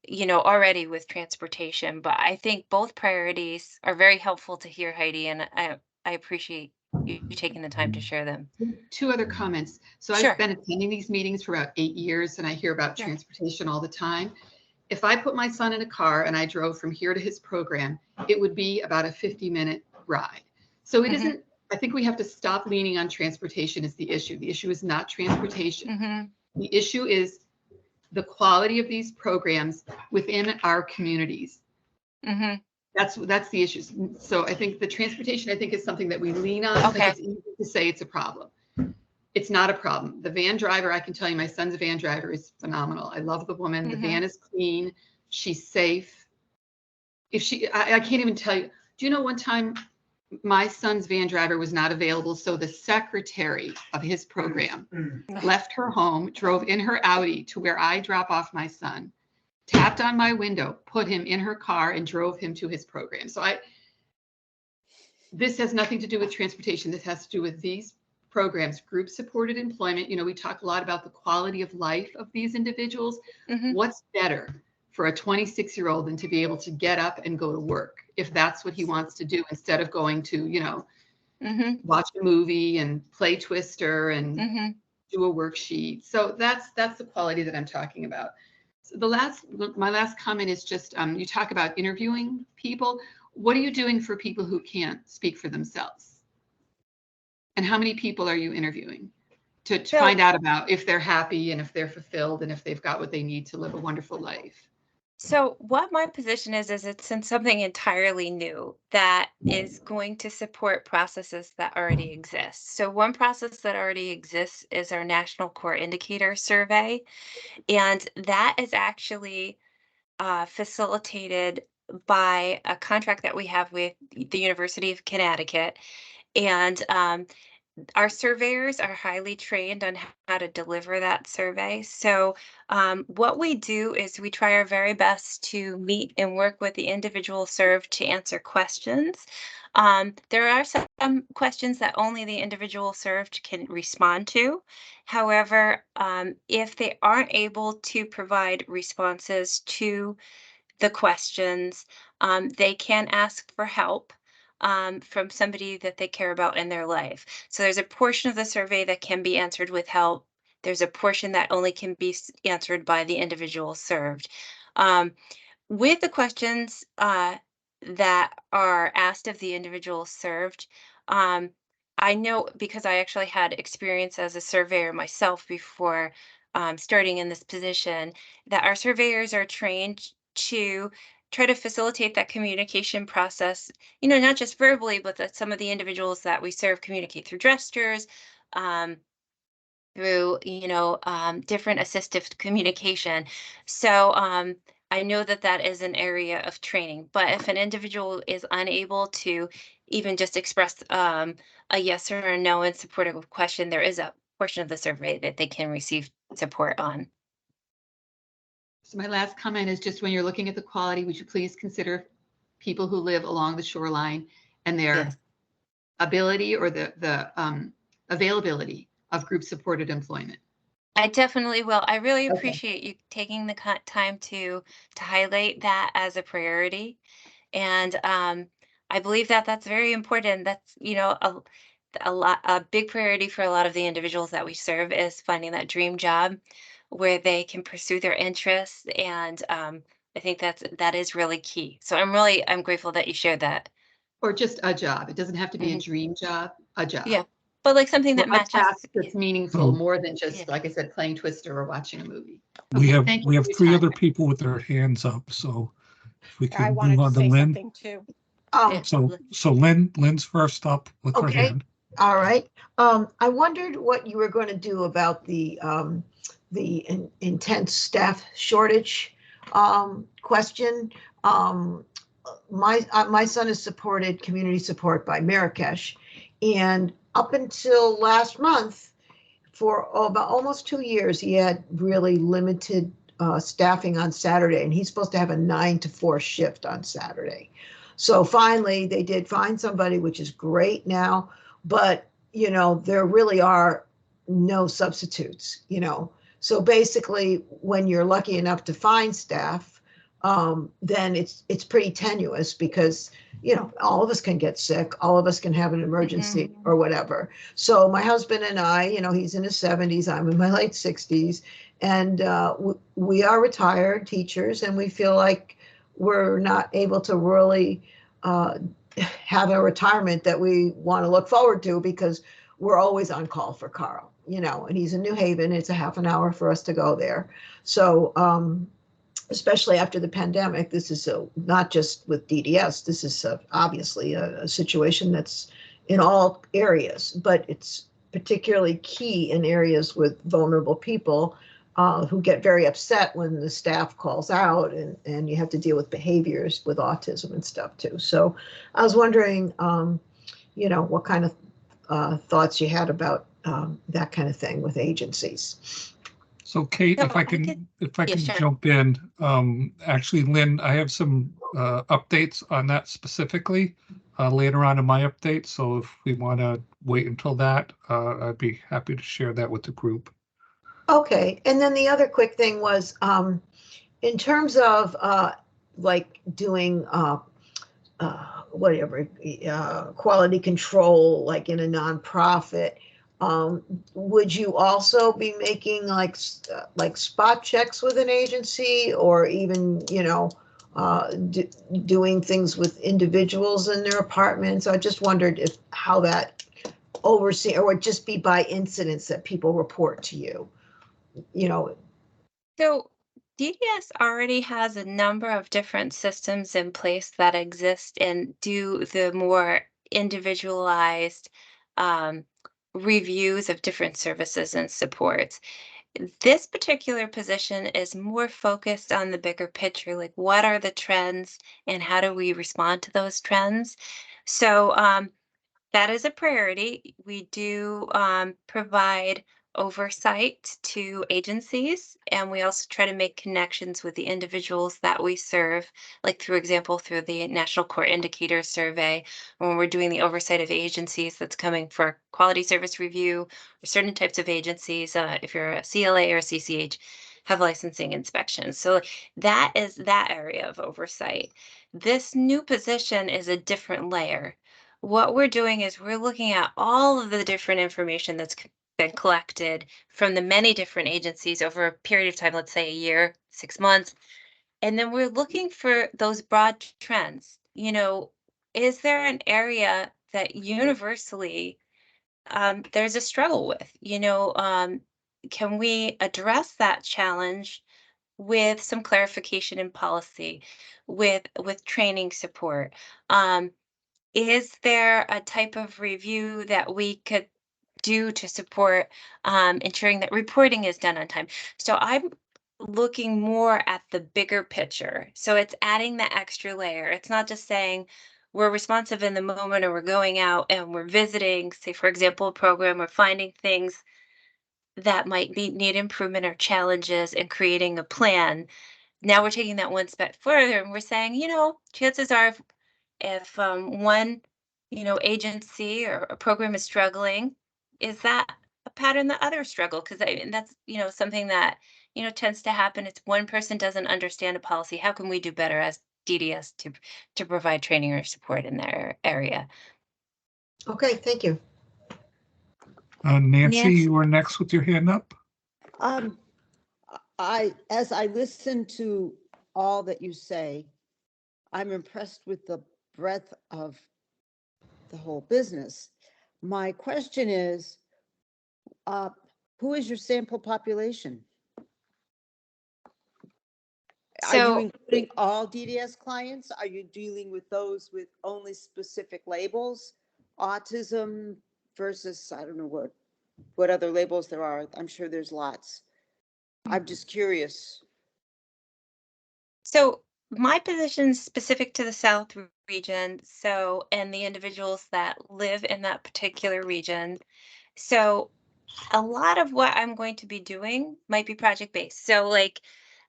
You know, already with transportation, but I think both priorities are very helpful to hear, Heidi, and I appreciate you taking the time to share them. 2 other comments. So Sure. I've been attending these meetings for about 8 years, and I hear about Sure. transportation all the time. if I put my son in a car and I drove from here to his program, it would be about a 50-minute ride. So it isn't, I think we have to stop leaning on transportation as the issue. The issue is not transportation. The issue is the quality of these programs within our communities. That's the issue. So I think the transportation, I think, is something that we lean on because it's easy to say it's a problem. It's not a problem. The van driver, I can tell you, my son's van driver is phenomenal. I love the woman. The van is clean. She's safe. If she, I can't even tell you. Do you know one time my son's van driver was not available, so the secretary of his program left her home, drove in her Audi to where I drop off my son, tapped on my window, put him in her car, and drove him to his program. So this has nothing to do with transportation. This has to do with these programs, group supported employment. You know, we talk a lot about the quality of life of these individuals. What's better for a 26-year-old than to be able to get up and go to work if that's what he wants to do, instead of going to, you know, watch a movie and play Twister and do a worksheet. So that's the quality that I'm talking about. So my last comment is just, you talk about interviewing people. What are you doing for people who can't speak for themselves? And how many people are you interviewing to find out about if they're happy and if they're fulfilled and if they've got what they need to live a wonderful life? So what my position is it's in something entirely new that is going to support processes that already exist. So one process that already exists is our National Core Indicator Survey, and that is actually facilitated by a contract that we have with the University of Connecticut. And our surveyors are highly trained on how to deliver that survey. So what we do is we try our very best to meet and work with the individual served to answer questions. There are some questions that only the individual served can respond to. However, if they aren't able to provide responses to the questions, they can ask for help from somebody that they care about in their life. So there's a portion of the survey that can be answered with help. There's a portion that only can be answered by the individual served. With the questions that are asked of the individual served, I know because I actually had experience as a surveyor myself before starting in this position, that our surveyors are trained to try to facilitate that communication process, you know, not just verbally, but that some of the individuals that we serve communicate through gestures, through, you know, different assistive communication. So I know that that is an area of training, but if an individual is unable to even just express a yes or a no in support of a question, there is a portion of the survey that they can receive support on. So my last comment is just, when you're looking at the quality, would you please consider people who live along the shoreline and their ability or the availability of group supported employment? I definitely will. I really appreciate you taking the time to highlight that as a priority. And I believe that that's very important. That's, you know, a big priority for a lot of the individuals that we serve is finding that dream job where they can pursue their interests. And I think that is really key. So I'm grateful that you shared that. Or just a job. It doesn't have to be a dream job, a job. Yeah. But like something that a matches. task that's meaningful, more than just, like I said, playing Twister or watching a movie. We have for your three time. other people with their hands up, so if we I can wanted move to on to say Lynn. something too. So Lynn's first up with her Okay. hand. All right. I wondered what you were going to do about the intense staff shortage question. My son is supported community support by Marrakesh, and up until last month, for about almost 2 years, he had really limited staffing on Saturday, and he's supposed to have a 9 to 4 shift on Saturday. So finally, they did find somebody, which is great now, but you know, there really are no substitutes, you know. So basically, when you're lucky enough to find staff, then it's pretty tenuous, because you know, all of us can get sick, all of us can have an emergency or whatever. So my husband and I, you know, he's in his 70s, I'm in my late 60s, And we are retired teachers, and we feel like we're not able to really have a retirement that we want to look forward to, because we're always on call for Carl, and he's in New Haven. It's a half an hour for us to go there. So especially after the pandemic, this is not just with DDS. This is obviously a situation that's in all areas, but it's particularly key in areas with vulnerable people who get very upset when the staff calls out, and you have to deal with behaviors with autism and stuff too. So I was wondering, what kind of thoughts you had about that kind of thing with agencies. So Kate, So if I I can, could- if I yeah, can sure. jump in, actually, Lynn, I have some updates on that specifically later on in my update. So if we want to wait until that, I'd be happy to share that with the group. Okay, and then the other quick thing was, in terms of like doing whatever quality control, like in a nonprofit, would you also be making like spot checks with an agency, or even doing things with individuals in their apartments? I just wondered if how that oversee, or would just be by incidents that people report to you. So DDS already has a number of different systems in place that exist and do the more individualized um, reviews of different services and supports. This particular position is more focused on the bigger picture, like what are the trends and how do we respond to those trends? So that is a priority. We do provide oversight to agencies, and we also try to make connections with the individuals that we serve, like, through example, through the National Core Indicators Survey, when we're doing the oversight of agencies that's coming for quality service review, or certain types of agencies, if you're a CLA or a CCH, have licensing inspections. So that is that area of oversight. This new position is a different layer. What we're doing is we're looking at all of the different information that's been collected from the many different agencies over a period of time, let's say a year, 6 months. And then we're looking for those broad trends. Is there an area that universally there's a struggle with? Can we address that challenge with some clarification in policy, with training support? Is there a type of review that we could do to support ensuring that reporting is done on time? So I'm looking more at the bigger picture. So it's adding that extra layer. It's not just saying we're responsive in the moment, or we're going out and we're visiting, say, for example, a program, or finding things that might need improvement or challenges, and creating a plan. Now we're taking that one step further, and we're saying, chances are, if one agency or a program is struggling, is that a pattern that others struggle? Because and that's something that tends to happen. It's one person doesn't understand a policy. How can we do better as DDS to provide training or support in their area? Okay, thank you. Nancy, you are next with your hand up. As I listen to all that you say, I'm impressed with the breadth of the whole business. My question is, who is your sample population? Are you including all DDS clients? Are you dealing with those with only specific labels? Autism versus, I don't know what other labels there are. I'm sure there's lots. I'm just curious. So my position is specific to the South region, and the individuals that live in that particular region. So a lot of what I'm going to be doing might be project based. So like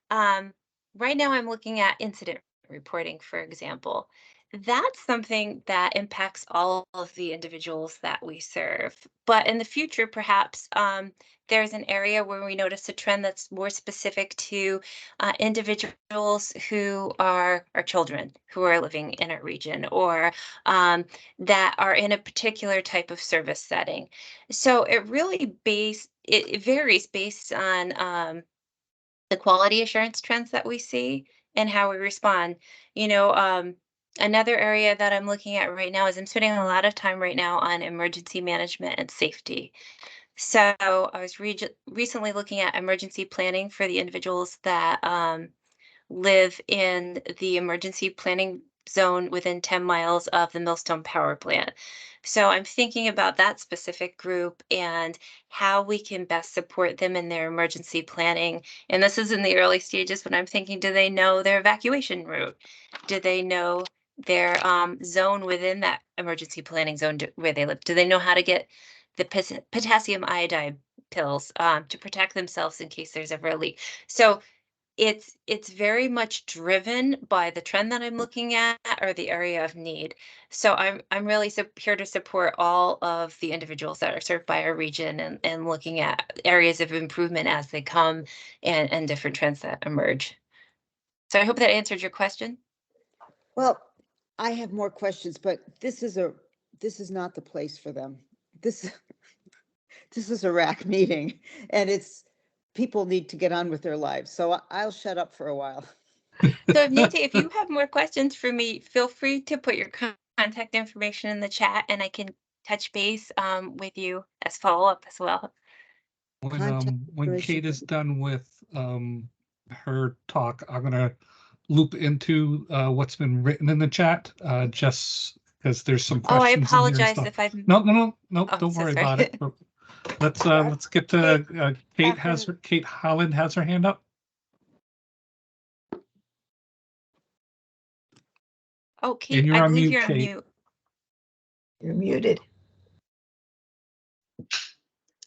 right now I'm looking at incident reporting, for example. That's something that impacts all of the individuals that we serve. But in the future, perhaps there's an area where we notice a trend that's more specific to individuals who are children who are living in a region, or that are in a particular type of service setting. So it really it varies based on the quality assurance trends that we see and how we respond. Another area that I'm looking at right now is I'm spending a lot of time right now on emergency management and safety. So I was recently looking at emergency planning for the individuals that live in the emergency planning zone within 10 miles of the Millstone power plant. So I'm thinking about that specific group and how we can best support them in their emergency planning. And this is in the early stages, but I'm thinking, do they know their evacuation route? Do they know their zone within that emergency planning zone where they live? Do they know how to get the potassium iodide pills to protect themselves in case there's ever a leak? So it's very much driven by the trend that I'm looking at or the area of need. So I'm really here to support all of the individuals that are served by our region and looking at areas of improvement as they come and different trends that emerge. So I hope that answered your question. Well, I have more questions, but this is not the place for them. This is a RAC meeting, and people need to get on with their lives. So I'll shut up for a while. So Nancy, if you have more questions for me, feel free to put your contact information in the chat and I can touch base with you as follow-up as well. When Kate is done with her talk, I'm gonna loop into what's been written in the chat, just because there's some questions. Oh, I in here apologize and if I've no, Oh, don't so worry sorry. about it. Let's get to Kate Holland has her hand up. Oh, Kate, you're I on believe mute, you're on Kate. mute. You're muted.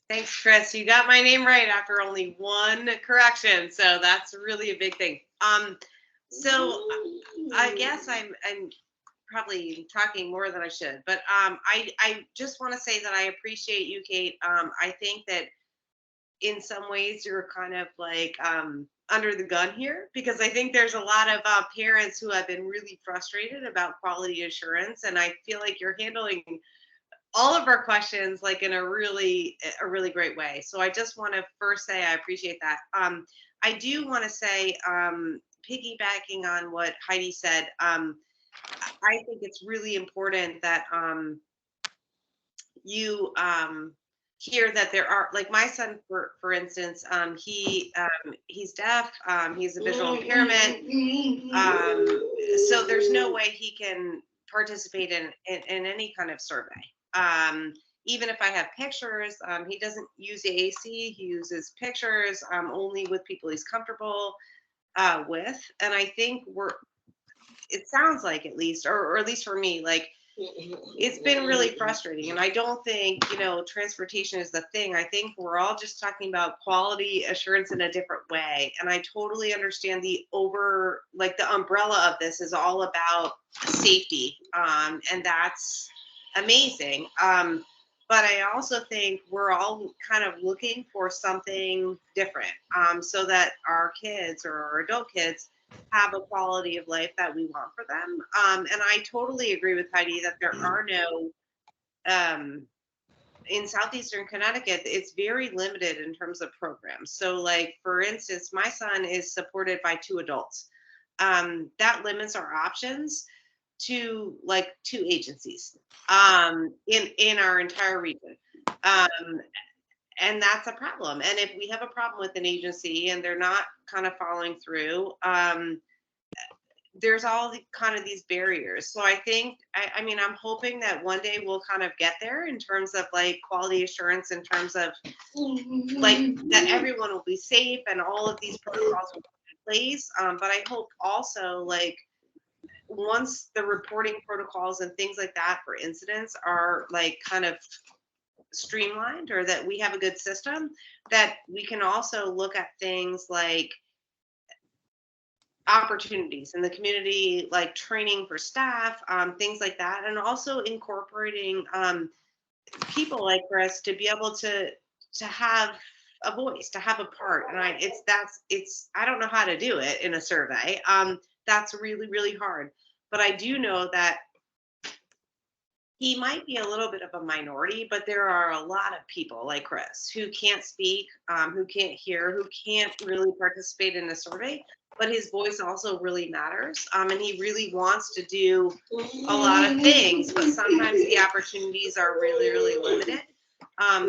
Thanks, Chris. You got my name right after only one correction, so that's really a big thing. So I guess I'm probably talking more than I should, but I just want to say that I appreciate you, Kate. I think that in some ways you're kind of like under the gun here, because I think there's a lot of parents who have been really frustrated about quality assurance, and I feel like you're handling all of our questions like in a really great way. So I just want to first say I appreciate that. I do want to say, piggybacking on what Heidi said, I think it's really important that you hear that there are, like my son, for instance, he's deaf, he's a visual impairment, so there's no way he can participate in any kind of survey. Even if I have pictures, he doesn't use the AC, he uses pictures only with people he's comfortable with. And I think it sounds like, at least, or at least for me, like it's been really frustrating. And I don't think, transportation is the thing. I think we're all just talking about quality assurance in a different way. And I totally understand the umbrella of this is all about safety. And that's amazing. But I also think we're all kind of looking for something different, so that our kids or our adult kids have a quality of life that we want for them. And I totally agree with Heidi that there are no, in Southeastern Connecticut, it's very limited in terms of programs. So like, for instance, my son is supported by 2 adults. That limits our options to like 2 agencies in our entire region. And that's a problem. And if we have a problem with an agency and they're not kind of following through, there's all kind of these barriers. So I think, I'm hoping that one day we'll kind of get there in terms of like quality assurance, in terms of like that everyone will be safe and all of these protocols will be in place. But I hope also, like, once the reporting protocols and things like that for incidents are like kind of streamlined, or that we have a good system, that we can also look at things like opportunities in the community, like training for staff, things like that, and also incorporating people like Chris to be able to have a voice, to have a part. And I don't know how to do it in a survey. That's really, really hard. But I do know that he might be a little bit of a minority, but there are a lot of people like Chris who can't speak, who can't hear, who can't really participate in a survey, but his voice also really matters. And he really wants to do a lot of things, but sometimes the opportunities are really, really limited.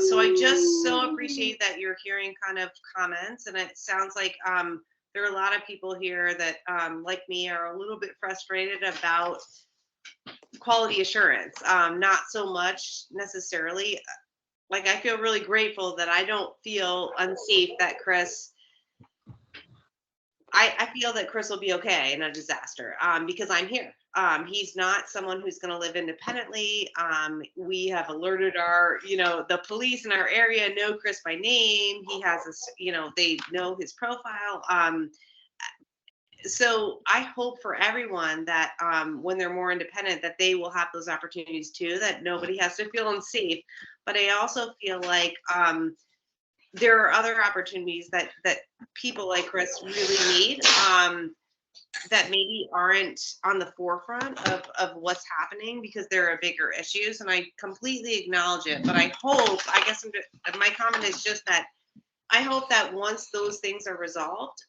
So I just so appreciate that you're hearing kind of comments, and it sounds like there are a lot of people here that, like me, are a little bit frustrated about quality assurance. Not so much necessarily, like I feel really grateful that I don't feel unsafe that Chris, I feel that Chris will be okay in a disaster, because I'm here. He's not someone who's going to live independently. We have alerted our, the police in our area know Chris by name. He has a, they know his profile. So I hope for everyone that when they're more independent, that they will have those opportunities too, that nobody has to feel unsafe. But I also feel like there are other opportunities that people like Chris really need, that maybe aren't on the forefront of what's happening because there are bigger issues. And I completely acknowledge it. But I hope, my comment is just that I hope that once those things are resolved,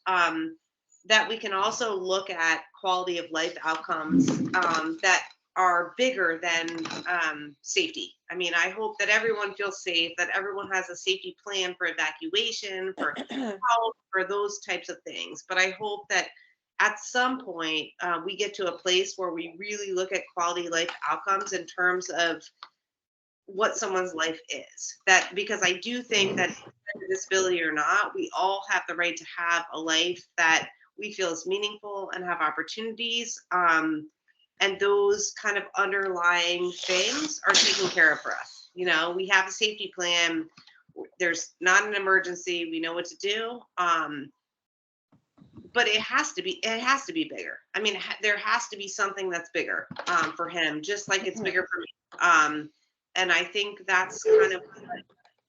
that we can also look at quality of life outcomes that are bigger than safety. I mean, I hope that everyone feels safe, that everyone has a safety plan for evacuation, for health, for those types of things. But I hope that at some point we get to a place where we really look at quality life outcomes in terms of what someone's life is. That, because I do think that disability or not, we all have the right to have a life that we feel is meaningful and have opportunities. And those kind of underlying things are taken care of for us. We have a safety plan. There's not an emergency. We know what to do. But it has to be bigger. I mean, there has to be something that's bigger for him, just like it's bigger for me. And I think that's kind of what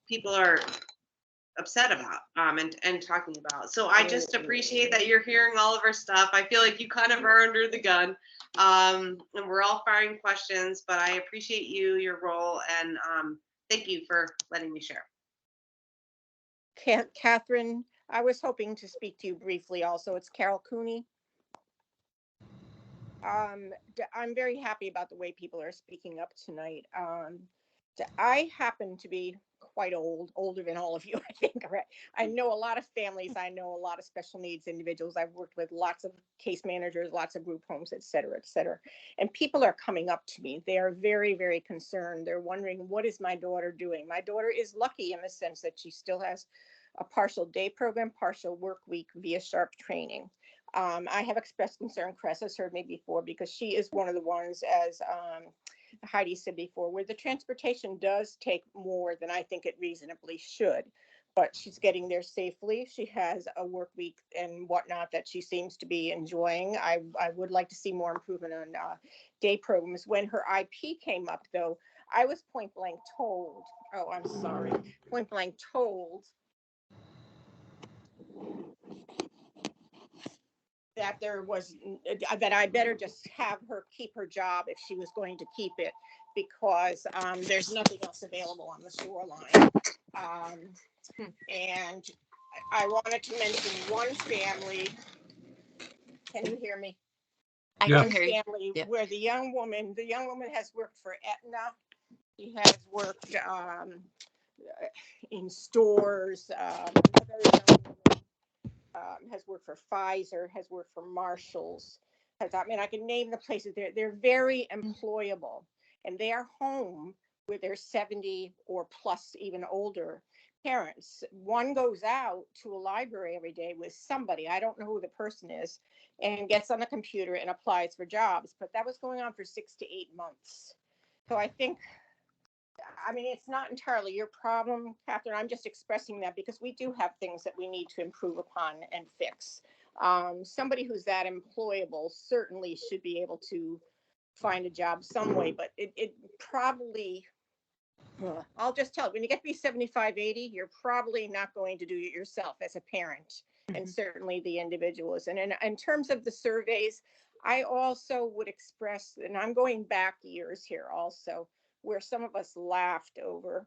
people are upset about and talking about. So I just appreciate that you're hearing all of our stuff. I feel like you kind of are under the gun, and we're all firing questions, but I appreciate your role, and thank you for letting me share. Catherine, I was hoping to speak to you briefly also. It's Carol Cooney. I'm very happy about the way people are speaking up tonight. I happen to be quite older than all of you, I think. Right? I know a lot of families. I know a lot of special needs individuals. I've worked with lots of case managers, lots of group homes, et cetera, et cetera. And people are coming up to me. They are very, very concerned. They're wondering, what is my daughter doing? My daughter is lucky in the sense that she still has a partial day program, partial work week via SHARP training. I have expressed concern, Chris has heard me before, because she is one of the ones, as Heidi said before, where the transportation does take more than I think it reasonably should, but she's getting there safely. She has a work week and whatnot that she seems to be enjoying. I would like to see more improvement on day programs. When her IP came up, though, I was point blank told, point blank told that that I better just have her keep her job if she was going to keep it, because there's nothing else available on the shoreline. And I wanted to mention one family. Can you hear me? I Yeah. can hear you. Family Yeah. where the young woman has worked for Aetna. She has worked in stores. Has worked for Pfizer, has worked for Marshalls. I can name the places. They're very employable, and they are home with their 70 or plus, even older parents. One goes out to a library every day with somebody, I don't know who the person is, and gets on the computer and applies for jobs. But that was going on for 6 to 8 months. So I think, it's not entirely your problem, Catherine. I'm just expressing that because we do have things that we need to improve upon and fix. Somebody who's that employable certainly should be able to find a job some way, but it probably, I'll just tell you, when you get to be 75, 80, you're probably not going to do it yourself as a parent, and certainly the individuals. And in terms of the surveys, I also would express, and I'm going back years here also, where some of us laughed over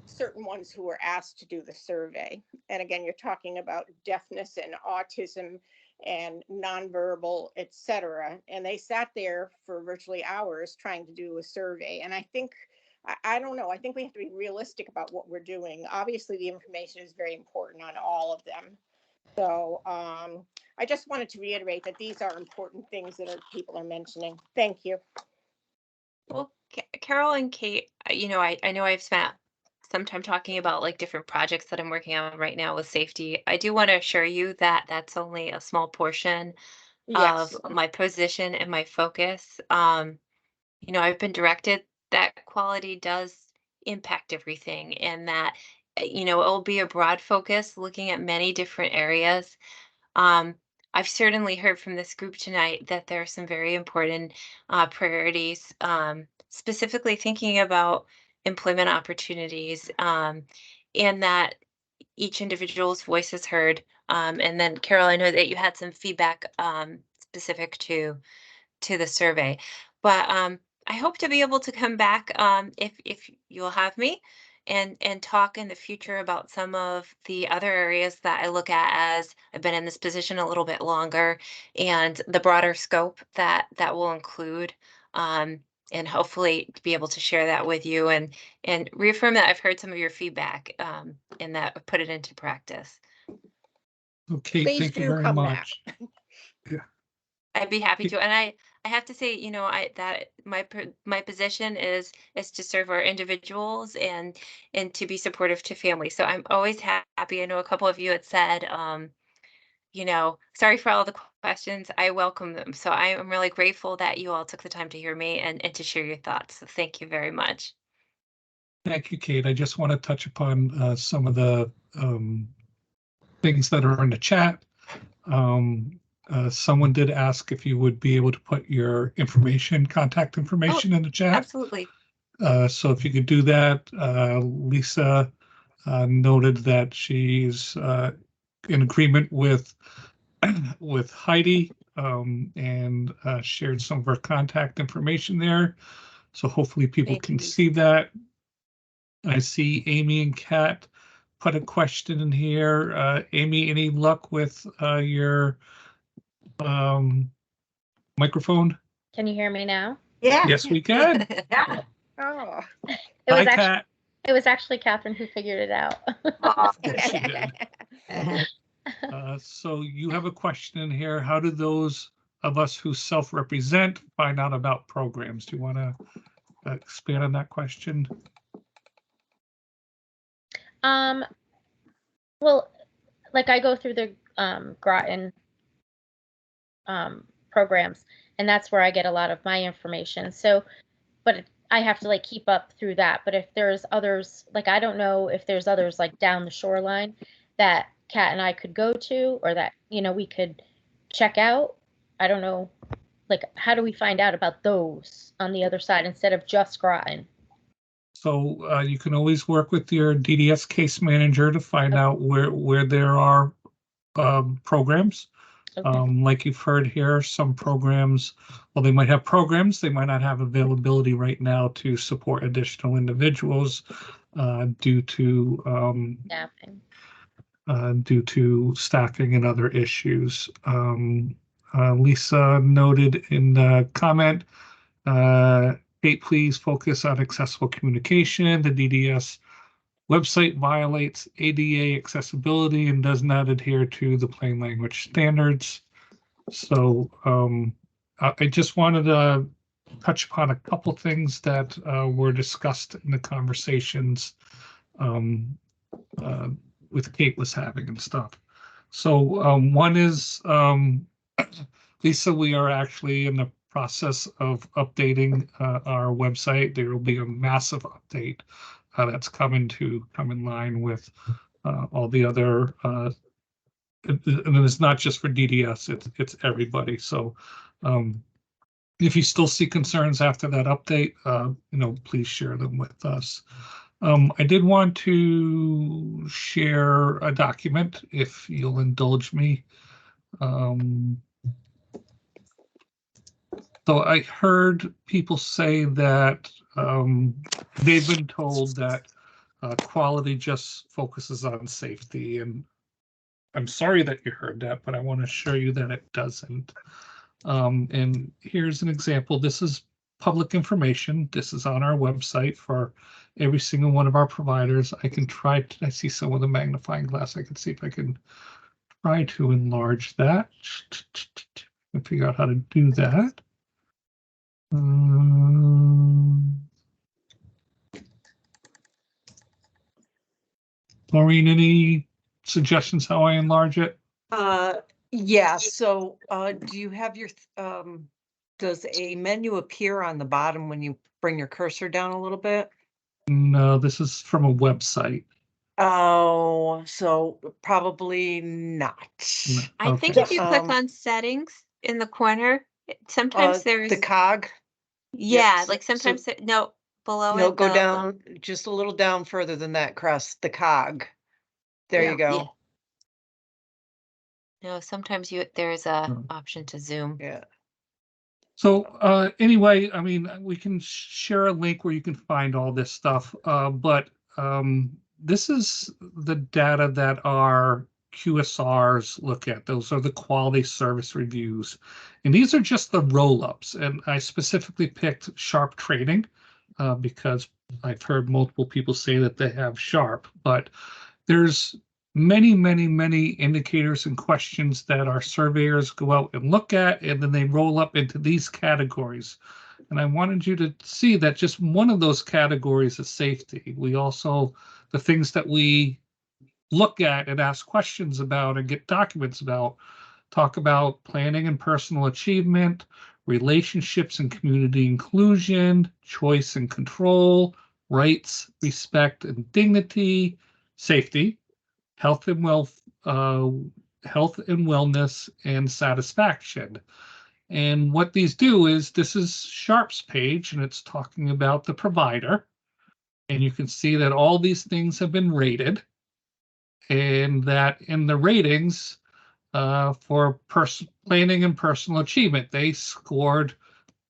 certain ones who were asked to do the survey. And again, you're talking about deafness and autism and nonverbal, etc. And they sat there for virtually hours trying to do a survey. And I think, I don't know, I think we have to be realistic about what we're doing. Obviously, the information is very important on all of them. So I just wanted to reiterate that these are important things that people are mentioning. Thank you. Well, Carol and Kate, I know I've spent some time talking about like different projects that I'm working on right now with safety. I do want to assure you that that's only a small portion Yes. of my position and my focus. I've been directed that quality does impact everything, and that it will be a broad focus looking at many different areas. Um, I've certainly heard from this group tonight that there are some very important priorities, specifically thinking about employment opportunities, and that each individual's voice is heard. And then, Carol, I know that you had some feedback specific to the survey, but I hope to be able to come back if you'll have me and talk in the future about some of the other areas that I look at as I've been in this position a little bit longer, and the broader scope that will include, and hopefully to be able to share that with you and reaffirm that I've heard some of your feedback, and that I've put it into practice. Okay, Please thank you do very come much. back. Yeah. I'd be happy to, and I have to say, that my position is to serve our individuals and to be supportive to families. So I'm always happy. I know a couple of you had said, sorry for all the questions. I welcome them. So I am really grateful that you all took the time to hear me and to share your thoughts. So thank you very much. Thank you, Kate. I just want to touch upon some of the things that are in the chat. Someone did ask if you would be able to put your contact information in the chat. Absolutely. So if you could do that, Lisa noted that she's in agreement with Heidi, and shared some of her contact information there. So hopefully people can see that. I see Amy and Kat put a question in here. Amy, any luck with your microphone? Can you hear me now? Yeah. Yes, we can. Yeah. Oh. It was actually Catherine who figured it out. Oh, Yes, she did. So you have a question in here. How do those of us who self-represent find out about programs? Do you want to expand on that question? Well, like I go through the Groton programs, and that's where I get a lot of my information. So, but I have to like keep up through that. But if there's others, like I don't know if there's others like down the shoreline that Kat and I could go to, or that we could check out. I don't know, like how do we find out about those on the other side instead of just Groton? So you can always work with your DDS case manager to find out where there are programs. Okay. Like you've heard here, some programs, well, they might have programs, they might not have availability right now to support additional individuals due to staffing and other issues. Lisa noted in the comment, Kate, please focus on accessible communication. The DDS website violates ADA accessibility and does not adhere to the plain language standards. So I just wanted to touch upon a couple things that were discussed in the conversations with Kate was having and stuff. So one is, Lisa, we are actually in the process of updating our website. There will be a massive update that's coming to come in line with all the other, and it's not just for DDS, it's everybody. So if you still see concerns after that update, please share them with us. I did want to share a document, if you'll indulge me. So I heard people say that they've been told that quality just focuses on safety, and I'm sorry that you heard that, but I want to assure you that it doesn't. And here's an example. This is public information. This is on our website for every single one of our providers. I can try to, I see some with a magnifying glass. I can see if I can try to enlarge that and figure out how to do that. Maureen, any suggestions how I enlarge it? Yeah, so do you have your does a menu appear on the bottom when you bring your cursor down a little bit? No, this is from a website. Oh, so probably not. I think if you click on settings in the corner, sometimes there's the cog. Yeah, Yep, like so- sometimes no, below No, it. go down just a little down further than that, Cress, the cog. There Yeah. you go. Yeah. No, sometimes there's a option to zoom. Yeah. So anyway, I mean, we can share a link where you can find all this stuff, but this is the data that our QSRs look at. Those are the quality service reviews. And these are just the roll-ups. And I specifically picked Sharp Training because I've heard multiple people say that they have Sharp, but there's many, many, many indicators and questions that our surveyors go out and look at, and then they roll up into these categories. And I wanted you to see that just one of those categories is safety. We also, the things that we look at and ask questions about and get documents about, talk about planning and personal achievement, relationships and community inclusion, choice and control, rights, respect and dignity, safety, health and wellness, and satisfaction. And what these do is, this is Sharp's page, and it's talking about the provider. And you can see that all these things have been rated, and that in the ratings for planning and personal achievement, they scored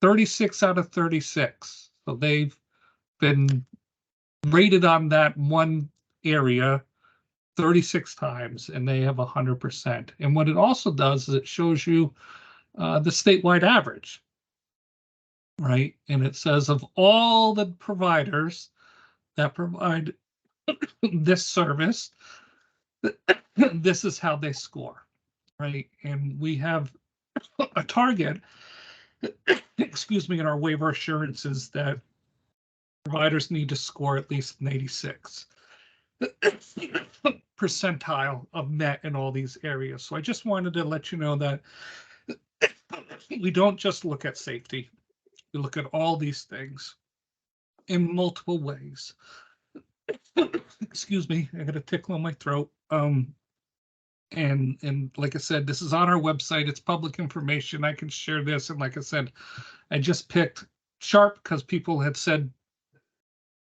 36 out of 36. So they've been rated on that one area 36 times, and they have 100%. And what it also does is it shows you the statewide average, right? And it says of all the providers that provide this service, this is how they score, right? And we have a target, excuse me, in our waiver assurances that providers need to score at least an 86 percentile of met in all these areas. So I just wanted to let you know that we don't just look at safety. We look at all these things in multiple ways. Excuse me, I got a tickle in my throat. And like I said, this is on our website. It's public information. I can share this. And like I said, I just picked Sharp because people had said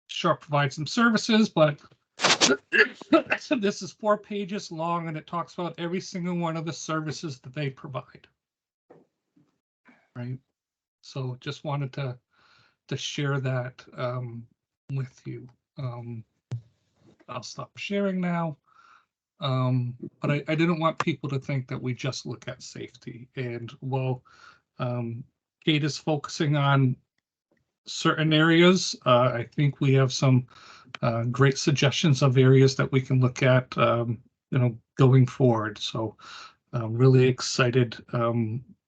Sharp provides some services, but this is 4 pages long, and it talks about every single one of the services that they provide. Right. So just wanted to share that with you. I'll stop sharing now. But I didn't want people to think that we just look at safety. And while Kate is focusing on certain areas, I think we have some great suggestions of areas that we can look at, going forward. So I'm really excited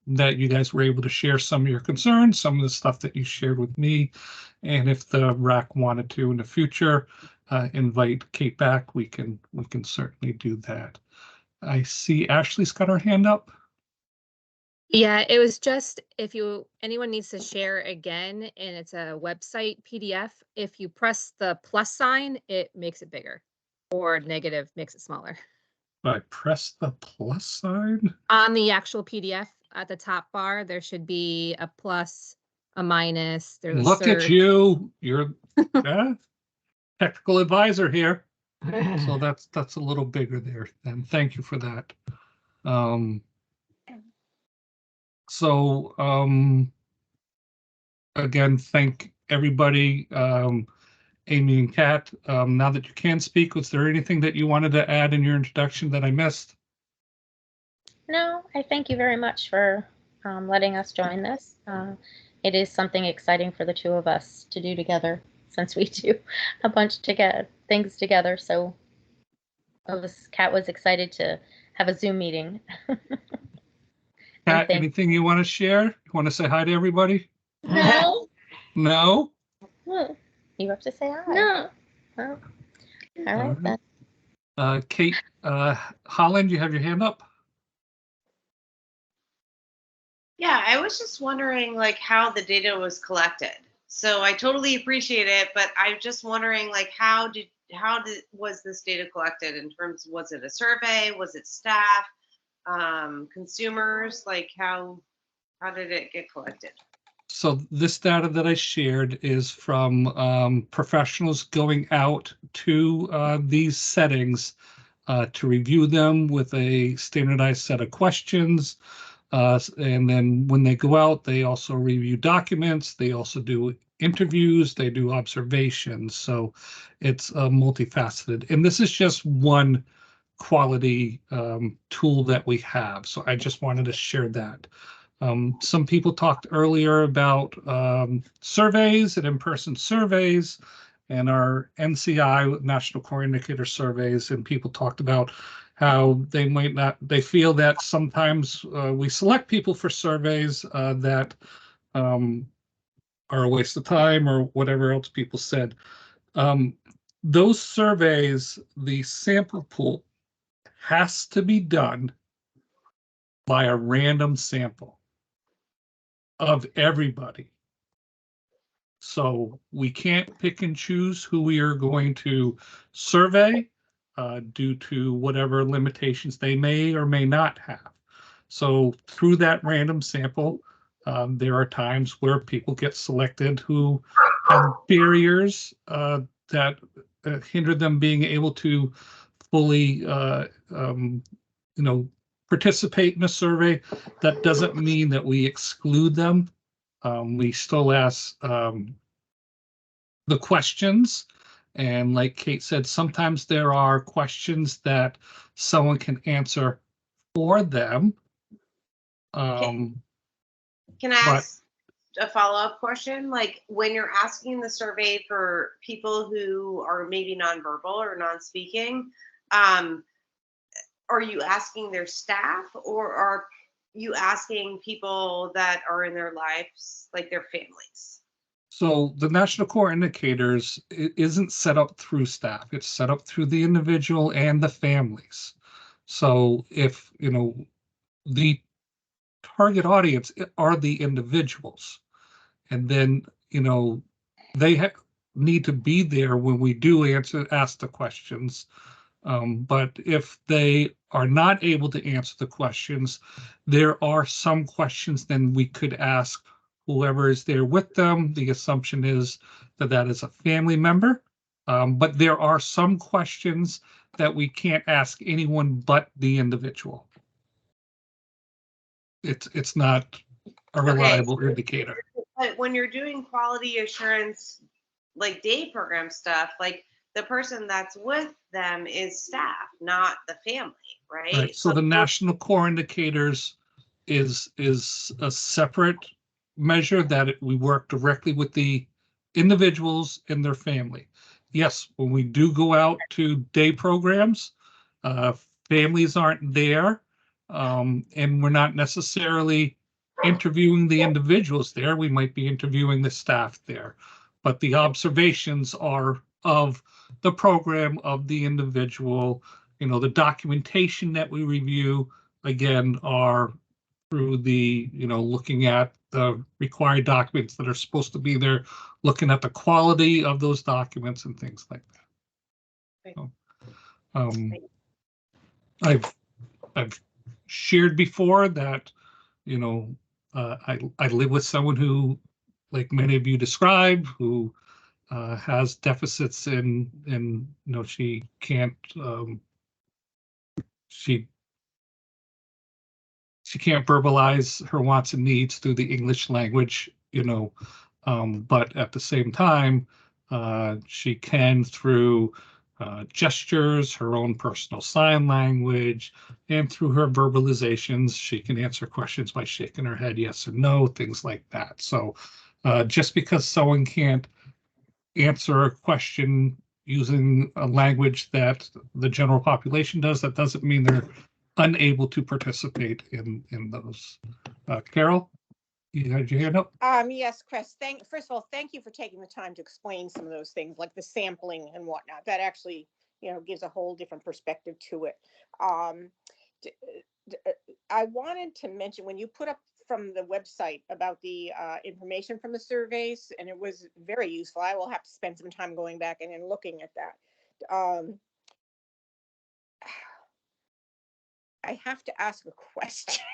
that you guys were able to share some of your concerns, some of the stuff that you shared with me. And if the RAC wanted to in the future invite Kate back, we can certainly do that. I see Ashley's got her hand up. Yeah, it was just if anyone needs to share again, and it's a website PDF, if you press the plus sign, it makes it bigger, or negative makes it smaller. I press the plus sign on the actual PDF at the top bar. There should be a plus, a minus. There's Look a at you. You're technical advisor here. So that's a little bigger there. And thank you for that. again thank everybody, Amy and Kat. Now that you can speak, was there anything that you wanted to add in your introduction that I missed? No, I thank you very much for letting us join this. It is something exciting for the two of us to do together, since we do a bunch of things together. So Kat was excited to have a Zoom meeting. Kat, anything you want to share? You want to say hi to everybody? No. No? You have to say hi. No. Oh. All right then. Kate Holland, you have your hand up? Yeah, I was just wondering like how the data was collected. So I totally appreciate it, but I'm just wondering like was this data collected in terms, was it a survey? Was it staff, consumers? Like how did it get collected? So this data that I shared is from professionals going out to these settings to review them with a standardized set of questions. And then when they go out, they also review documents. They also do interviews. They do observations. So it's multifaceted. And this is just one quality tool that we have. So I just wanted to share that. Some people talked earlier about surveys and in-person surveys and our NCI, National Core Indicator surveys, and people talked about how they feel that sometimes we select people for surveys that are a waste of time or whatever else people said. Those surveys, the sample pool has to be done by a random sample of everybody. So we can't pick and choose who we are going to survey due to whatever limitations they may or may not have. So through that random sample, there are times where people get selected who have barriers that hinder them being able to fully, participate in a survey. That doesn't mean that we exclude them. We still ask the questions. And like Kate said, sometimes there are questions that someone can answer for them. Can I ask a follow-up question? Like when you're asking the survey for people who are maybe nonverbal or non-speaking, are you asking their staff or are you asking people that are in their lives, like their families? So the National Core Indicators isn't set up through staff. It's set up through the individual and the families. So if, the target audience are the individuals, and then, they need to be there when we do ask the questions. But if they are not able to answer the questions, there are some questions then we could ask whoever is there with them. The assumption is that that is a family member. But there are some questions that we can't ask anyone but the individual. It's not a reliable indicator. But when you're doing quality assurance, like day program stuff, like the person that's with them is staff, not the family, right? Right. So the National Core Indicators is a separate measure that we work directly with the individuals and their family. Yes, when we do go out to day programs, families aren't there, and we're not necessarily interviewing the individuals there. We might be interviewing the staff there, but the observations are of the program, of the individual. The documentation that we review, again, are through the, looking at the required documents that are supposed to be there, looking at the quality of those documents and things like that. So, I've shared before that, I live with someone who, like many of you described, who has deficits in she can't she can't verbalize her wants and needs through the English language. But at the same time, she can, through gestures, her own personal sign language, and through her verbalizations, she can answer questions by shaking her head yes or no, things like that. So just because someone can't answer a question using a language that the general population does, that doesn't mean they're unable to participate in those. Carol, you had your hand up? Yes, Chris, first of all, thank you for taking the time to explain some of those things, like the sampling and whatnot. That actually, gives a whole different perspective to it. I wanted to mention, when you put up from the website about the information from the surveys, and it was very useful. I will have to spend some time going back and then looking at that. I have to ask a question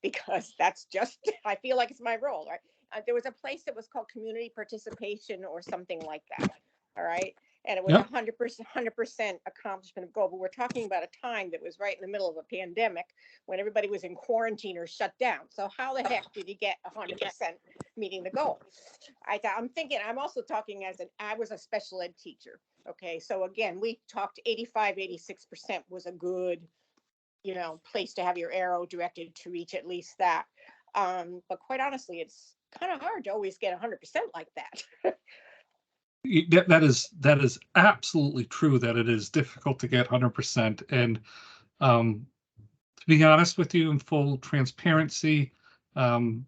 because that's just, I feel like it's my role, right? There was a place that was called community participation or something like that. All right. And it was 100% accomplishment of goal. But we're talking about a time that was right in the middle of a pandemic when everybody was in quarantine or shut down. So how the heck did you get 100% meeting the goal? I'm thinking, I'm also talking I was a special ed teacher. Okay. So again, we talked 85, 86% was a good, place to have your arrow directed to reach at least that. But quite honestly, it's kind of hard to always get 100% like that. That is absolutely true, that it is difficult to get 100%. And to be honest with you, in full transparency,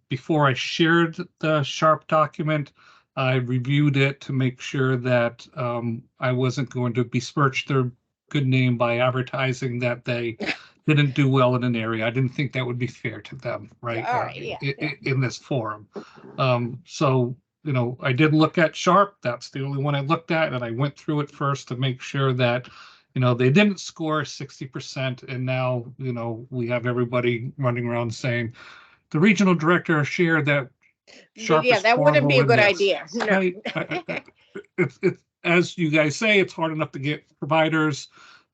before I shared the SHARP document, I reviewed it to make sure that I wasn't going to besmirch their good name by advertising that they didn't do well in an area. I didn't think that would be fair to them, right? All right, in this forum. So, I did look at SHARP. That's the only one I looked at, and I went through it first to make sure that, they didn't score 60%, and now, we have everybody running around saying the regional director shared that SHARP is that wouldn't be a horrible good in this. idea. No. It's as you guys say, it's hard enough to get providers.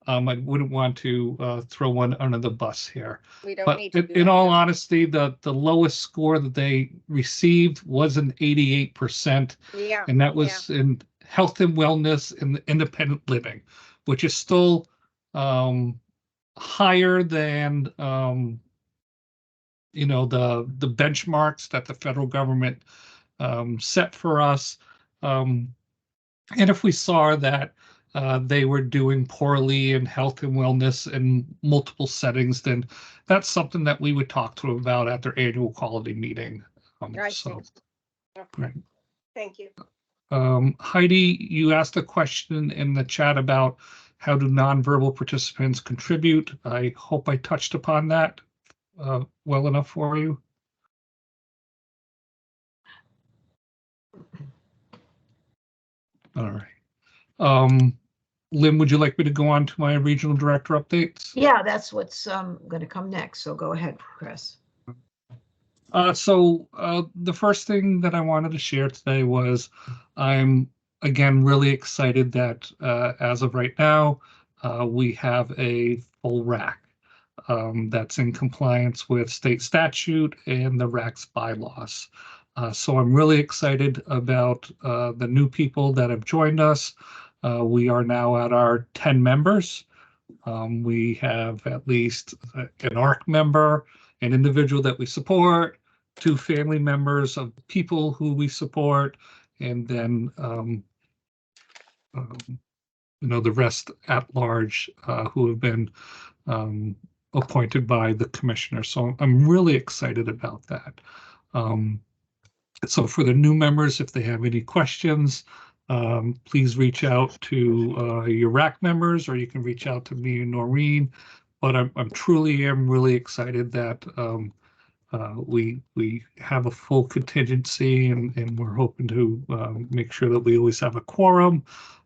I wouldn't want to throw one under the bus here. We don't But need to in all honesty, the lowest score that they received was an 88%. Yeah. And that was in health and wellness and independent living, which is still higher than the benchmarks that the federal government set for us. And if we saw that they were doing poorly in health and wellness in multiple settings, then that's something that we would talk to them about at their annual quality meeting. Okay. Right. Thank you. Heidi, you asked a question in the chat about how do nonverbal participants contribute. I hope I touched upon that well enough for you. All right. Lynn, would you like me to go on to my regional director updates? Yeah, that's what's going to come next. So go ahead, Chris. So the first thing that I wanted to share today was I'm, again, really excited that as of right now, we have a full RAC that's in compliance with state statute and the RAC's bylaws. So I'm really excited about the new people that have joined us. We are now at our 10 members. We have at least an ARC member, an individual that we support, 2 family members of people who we support, and then the rest at large who have been appointed by the commissioner. So I'm really excited about that. So for the new members, if they have any questions, please reach out to your RAC members, or you can reach out to me and Noreen. But I'm truly am really excited that we have a full contingency, and we're hoping to make sure that we always have a quorum,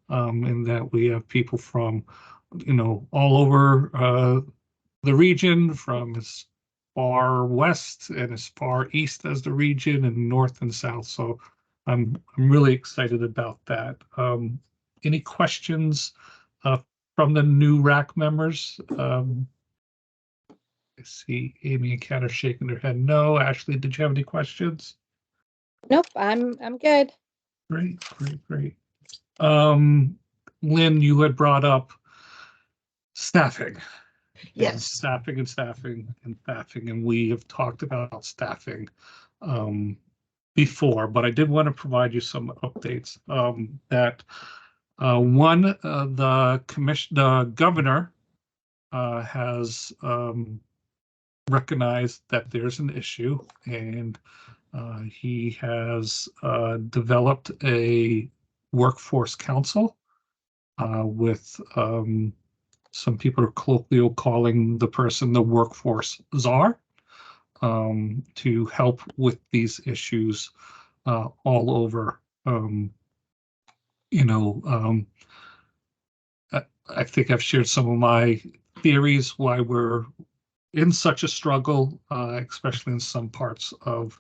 and that we have people from all over the region, from as far west and as far east as the region, and north and south. So I'm really excited about that. Any questions from the new RAC members? I see Amy and Kat are shaking their head no. Ashley, did you have any questions? Nope, I'm good. Great, great, great. Lynn, you had brought up staffing. Yes. And staffing and staffing and staffing, and we have talked about staffing before, but I did want to provide you some updates. That the governor has recognized that there's an issue, and he has developed a workforce council with some people are colloquially calling the person the workforce czar, to help with these issues all over. I think I've shared some of my theories why we're in such a struggle, especially in some parts of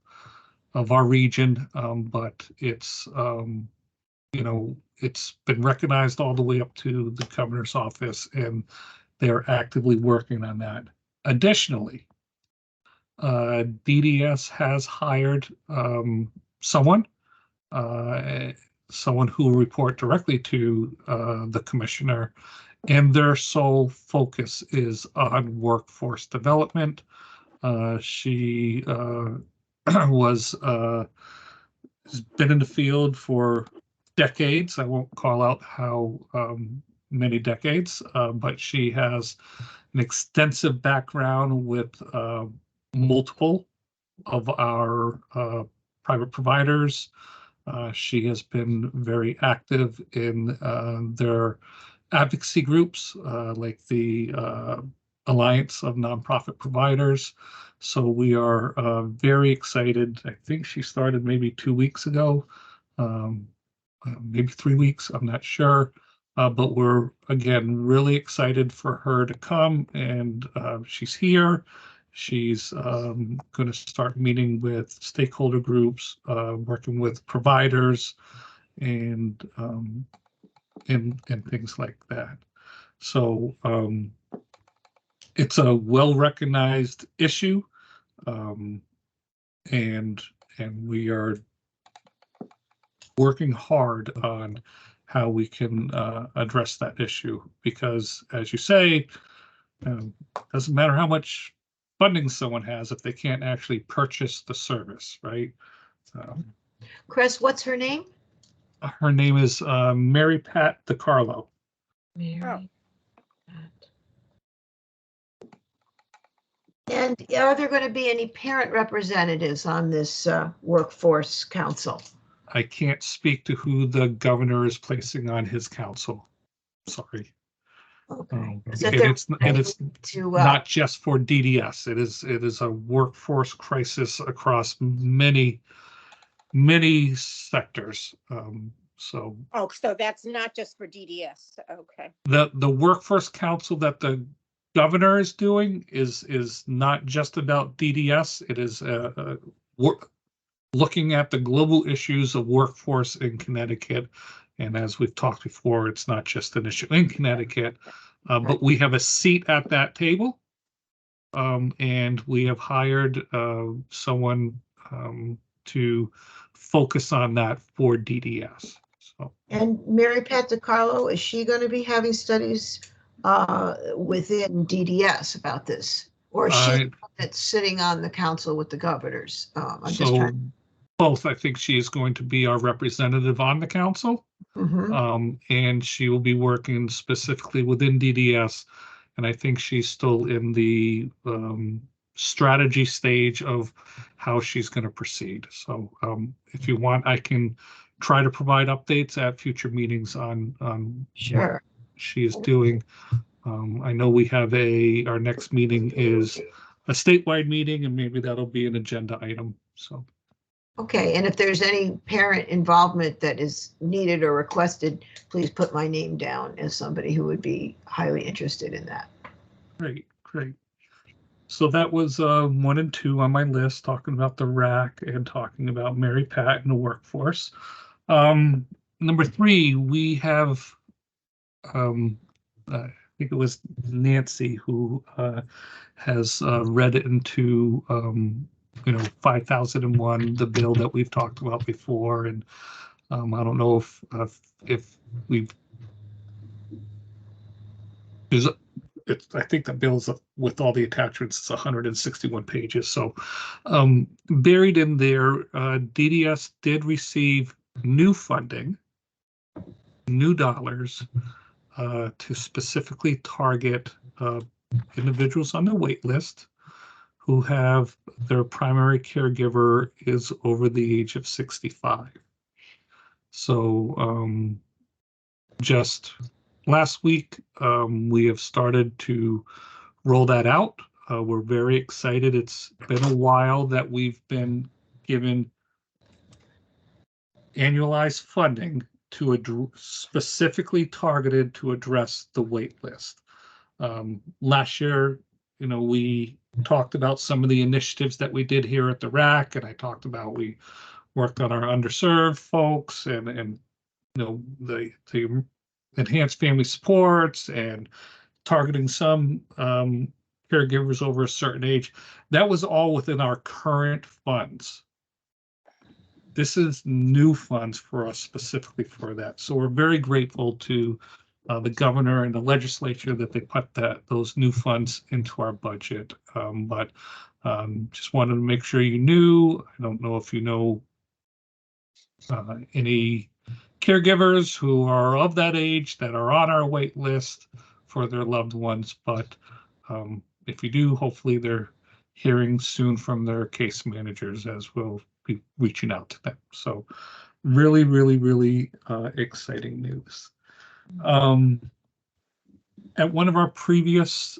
our region, but it's it's been recognized all the way up to the governor's office, and they're actively working on that. Additionally, DDS has hired someone who will report directly to the commissioner, and their sole focus is on workforce development. She has been in the field for decades. I won't call out how many decades, but she has an extensive background with multiple of our private providers. She has been very active in their advocacy groups, like the Alliance of Nonprofit Providers. So we are very excited. I think she started maybe 2 weeks ago, maybe 3 weeks, I'm not sure. But we're, again, really excited for her to come, and she's here. She's going to start meeting with stakeholder groups, working with providers, and things like that. So it's a well-recognized issue, and we are working hard on how we can address that issue, because, as you say, doesn't matter how much funding someone has if they can't actually purchase the service, right? Chris, what's her name? Her name is Mary Pat DiCarlo. Mary. And are there going to be any parent representatives on this workforce council? I can't speak to who the governor is placing on his council. Sorry. Okay. And it's not just for DDS. It is a workforce crisis across many sectors. So that's not just for DDS. Okay. The workforce council that the governor is doing is not just about DDS. It is looking at the global issues of workforce in Connecticut. And as we've talked before, it's not just an issue in Connecticut, but we have a seat at that table. And we have hired someone to focus on that for DDS. So. And Mary Pat DiCarlo, is she going to be having studies within DDS about this? Or is she that's sitting on the council with the governors? Both. I think she is going to be our representative on the council. Mm-hmm. And she will be working specifically within DDS. And I think she's still in the strategy stage of how she's going to proceed. So if you want, I can try to provide updates at future meetings on what she is doing. I know we have our next meeting is a statewide meeting, and maybe that'll be an agenda item. So. Okay, and if there's any parent involvement that is needed or requested, please put my name down as somebody who would be highly interested in that. Great. So that was 1 and 2 on my list, talking about the RAC and talking about Mary Pat and the workforce. Number 3, we have, I think it was Nancy who has read into 5001, the bill that we've talked about before, and I don't know if we've. I think the bill's with all the attachments, it's 161 pages. So buried in there, DDS did receive new funding, new dollars to specifically target individuals on the wait list who have their primary caregiver is over the age of 65. So just last week, we have started to roll that out. We're very excited. It's been a while that we've been given annualized funding to specifically targeted to address the wait list. Last year, we talked about some of the initiatives that we did here at the RAC, and I talked about we worked on our underserved folks and the enhanced family supports and targeting some caregivers over a certain age. That was all within our current funds. This is new funds for us specifically for that. So we're very grateful to the governor and the legislature that they put those new funds into our budget. But just wanted to make sure you knew. I don't know if you know any caregivers who are of that age that are on our wait list for their loved ones, but if you do, hopefully they're hearing soon from their case managers as we'll be reaching out to them. So really, really, really exciting news. At one of our previous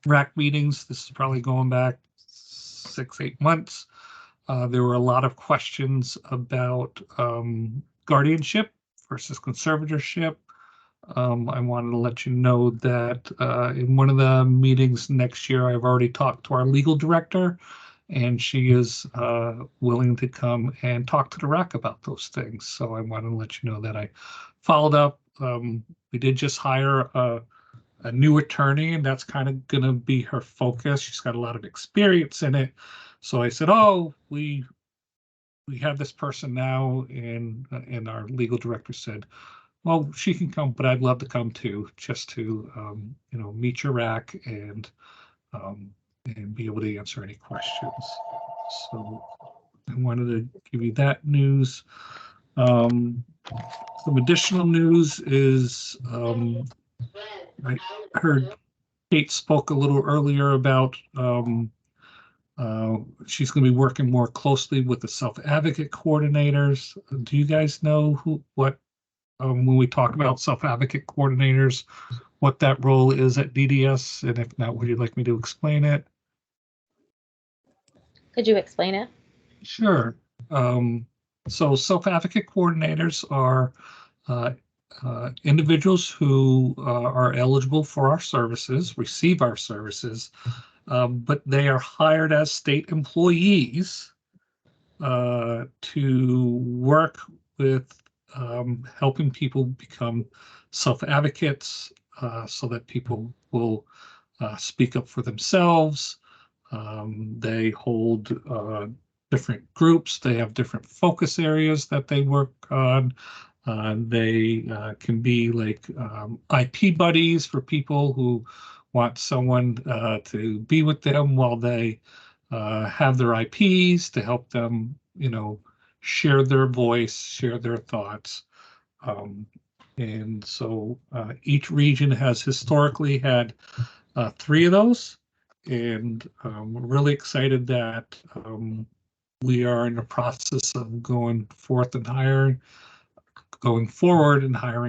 RAC meetings, this is probably going back 6-8 months, there were a lot of questions about guardianship versus conservatorship. I wanted to let you know that in one of the meetings next year, I've already talked to our legal director, and she is willing to come and talk to the RAC about those things. So I wanted to let you know that I followed up. We did just hire a new attorney, and that's kind of going to be her focus. She's got a lot of experience in it. So I said, oh, we have this person now, and our legal director said, well, she can come, but I'd love to come too, just to meet your RAC and be able to answer any questions. So I wanted to give you that news. Some additional news is I heard Kate spoke a little earlier about she's going to be working more closely with the self-advocate coordinators. Do you guys know what when we talk about self-advocate coordinators, what that role is at DDS? And if not, would you like me to explain it? Could you explain it? Sure. So self-advocate coordinators are individuals who are eligible for our services, receive our services, but they are hired as state employees to work with helping people become self-advocates so that people will speak up for themselves. They hold different groups. They have different focus areas that they work on. They can be like IP buddies for people who want someone to be with them while they have their IPs to help them, share their voice, share their thoughts. And so each region has historically had 3 of those. And we're really excited that we are in the process of going forward and hiring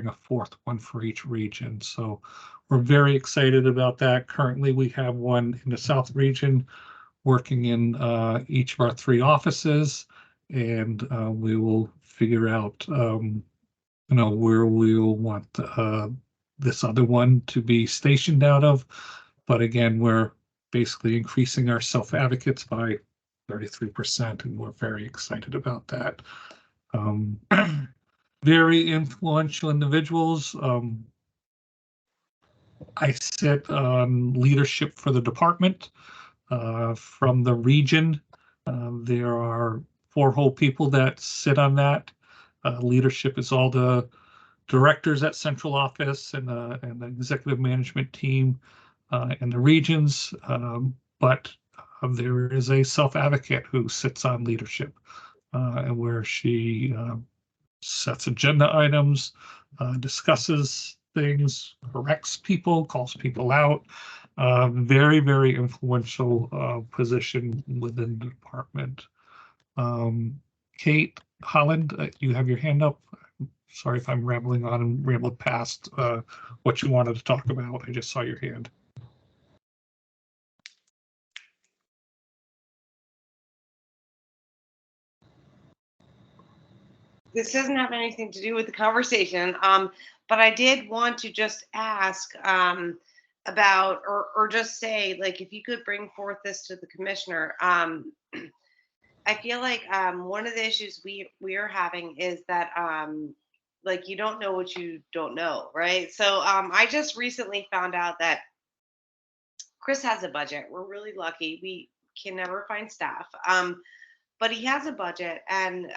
a 4th one for each region. So we're very excited about that. Currently, we have one in the South region working in each of our 3 offices, and we will figure out, where we'll want this other one to be stationed out of. But again, we're basically increasing our self-advocates by 33%, and we're very excited about that. Very influential individuals. I sit on leadership for the department. from the region. There are 4 whole people that sit on that. Leadership is all the directors at central office and the executive management team in the regions. But there is a self-advocate who sits on leadership and where she sets agenda items, discusses things, corrects people, calls people out. Very, very influential position within the department. Kate Holland, you have your hand up. Sorry if I'm rambling on and rambled past what you wanted to talk about. I just saw your hand. This doesn't have anything to do with the conversation, but I did want to just ask about, or just say, like, if you could bring forth this to the commissioner. I feel like one of the issues we are having is that like, you don't know what you don't know, right? So I just recently found out that Chris has a budget. We're really lucky. We can never find staff. But he has a budget, and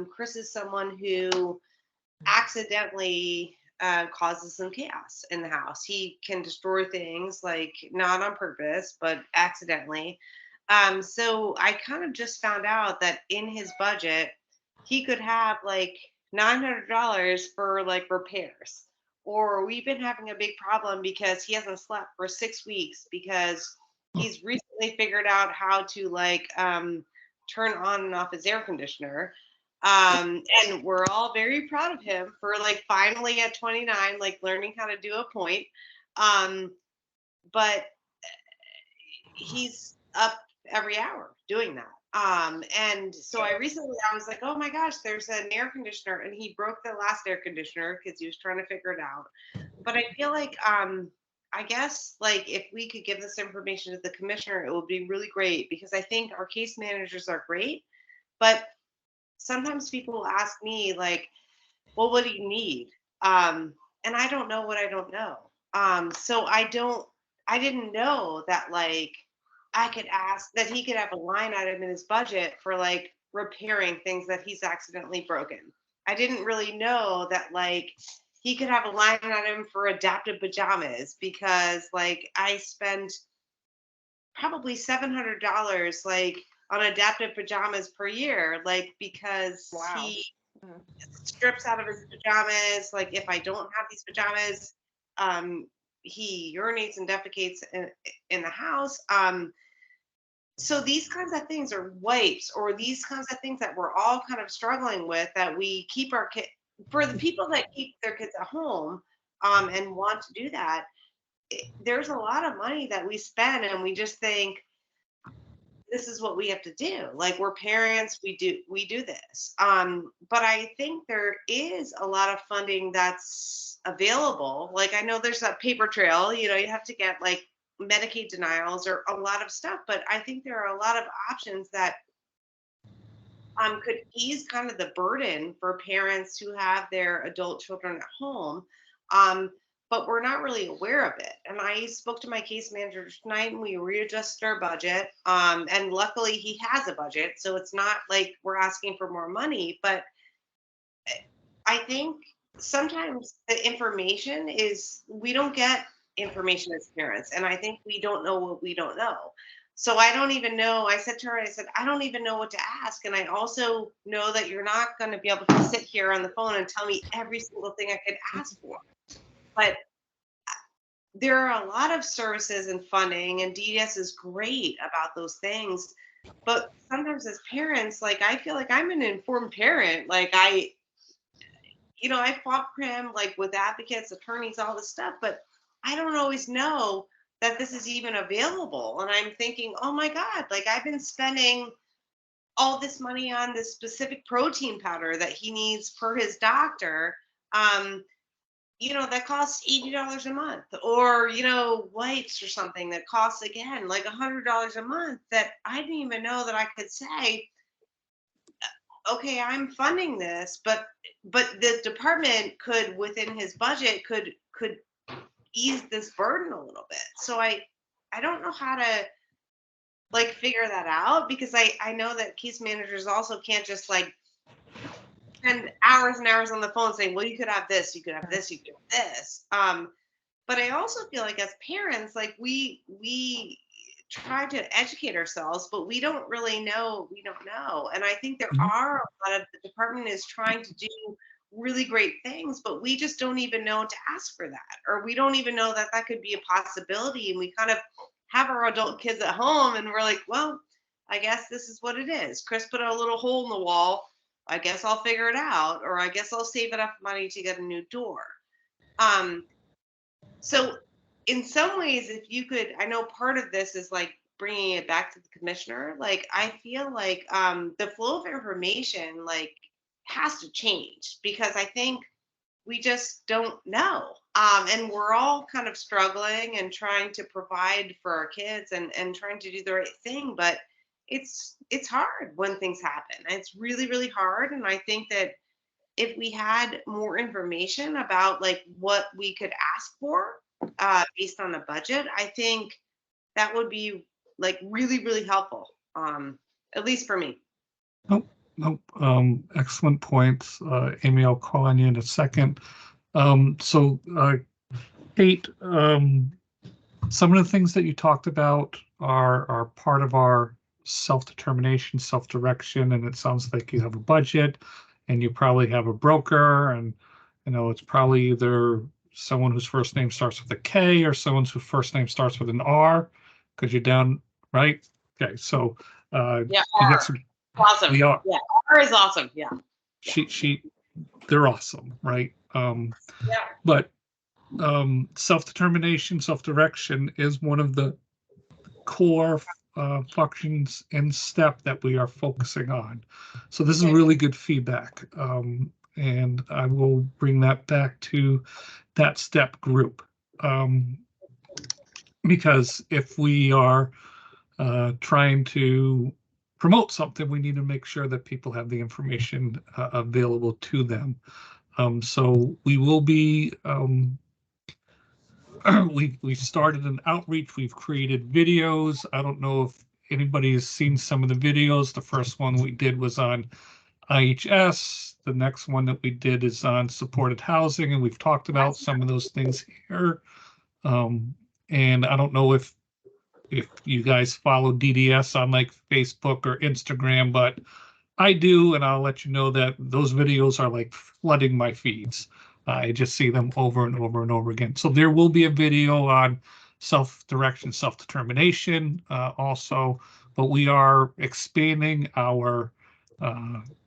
Chris is someone who accidentally causes some chaos in the house. He can destroy things, like, not on purpose, but accidentally. So I kind of just found out that in his budget, he could have like $900 for like repairs. Or we've been having a big problem because he hasn't slept for 6 weeks because he's recently figured out how to like turn on and off his air conditioner. And we're all very proud of him for like finally at 29, like learning how to do a point. But he's up every hour doing that. And so I was like, oh my gosh, there's an air conditioner, and he broke the last air conditioner because he was trying to figure it out. But I feel like I guess like if we could give this information to the commissioner, it would be really great, because I think our case managers are great, but sometimes people will ask me like, well, what do you need? And I don't know what I don't know. So I didn't know that like I could ask that he could have a line item in his budget for like repairing things that he's accidentally broken. I didn't really know that like he could have a line item for adaptive pajamas, because like I spend probably $700 like on adaptive pajamas per year, like because he strips out of his pajamas. Like if I don't have these pajamas, he urinates and defecates in the house. So these kinds of things are wipes, or these kinds of things that we're all kind of struggling with, that we keep our kid, for the people that keep their kids at home and want to do that, there's a lot of money that we spend, and we just think this is what we have to do. Like, we're parents, we do this. But I think there is a lot of funding that's available. Like, I know there's a paper trail, you have to get like Medicaid denials or a lot of stuff, but I think there are a lot of options that could ease kind of the burden for parents who have their adult children at home. But we're not really aware of it. And I spoke to my case manager tonight, and we readjusted our budget. And luckily he has a budget, so it's not like we're asking for more money. But I think sometimes the information is, we don't get information as parents, and I think we don't know what we don't know. So I don't even know. I said to her, I don't even know what to ask. And I also know that you're not going to be able to sit here on the phone and tell me every single thing I could ask for. But there are a lot of services and funding, and DDS is great about those things. But sometimes as parents, like, I feel like I'm an informed parent. Like, I fought for him, like, with advocates, attorneys, all this stuff, but I don't always know that this is even available. And I'm thinking, oh my God, like, I've been spending all this money on this specific protein powder that he needs per his doctor. That costs $80 a month, or, wipes or something that costs, again, like $100 a month, that I didn't even know that I could say, okay, I'm funding this, but the department could, within his budget, could ease this burden a little bit. So I don't know how to like figure that out, because I know that case managers also can't just like spend hours and hours on the phone saying, well, you could have this, you could have this, you could have this. But I also feel like as parents, like we try to educate ourselves, but we don't really know. We don't know. And I think there Mhm. are a lot of the department is trying to do really great things, but we just don't even know to ask for that, or we don't even know that that could be a possibility. And we kind of have our adult kids at home and we're like, well, I guess this is what it is. Chris put a little hole in the wall. I guess I'll figure it out, or I guess I'll save enough money to get a new door. Um, so in some ways, if you could, I know part of this is like bringing it back to the commissioner. Like I feel like the flow of information like has to change, because I think we just don't know. And we're all kind of struggling and trying to provide for our kids and trying to do the right thing, but it's hard when things happen. It's really, really hard. And I think that if we had more information about like what we could ask for based on the budget, I think that would be like really, really helpful. At least for me. Nope, nope. Excellent points. Amy, I'll call on you in a second. So Kate, some of the things that you talked about are part of our self-determination, self-direction, and it sounds like you have a budget and you probably have a broker, and you know it's probably either someone whose first name starts with a K or someone whose first name starts with an R, because you're down, right? Okay, so Yeah, you R. get some, Awesome. the R. Yeah, R is awesome. Yeah. They're awesome, right? Yeah. But self-determination, self-direction is one of the core functions in STEP that we are focusing on. So this is really good feedback. And I will bring that back to that STEP group. Because if we are trying to promote something, we need to make sure that people have the information available to them. So we will be we've started an outreach. We've created videos. I don't know if anybody has seen some of the videos. The first one we did was on IHS. The next one that we did is on supported housing, and we've talked about some of those things here. And I don't know if you guys follow DDS on like Facebook or Instagram, but I do, and I'll let you know that those videos are like flooding my feeds. I just see them over and over and over again. So there will be a video on self-direction, self-determination also, but we are expanding our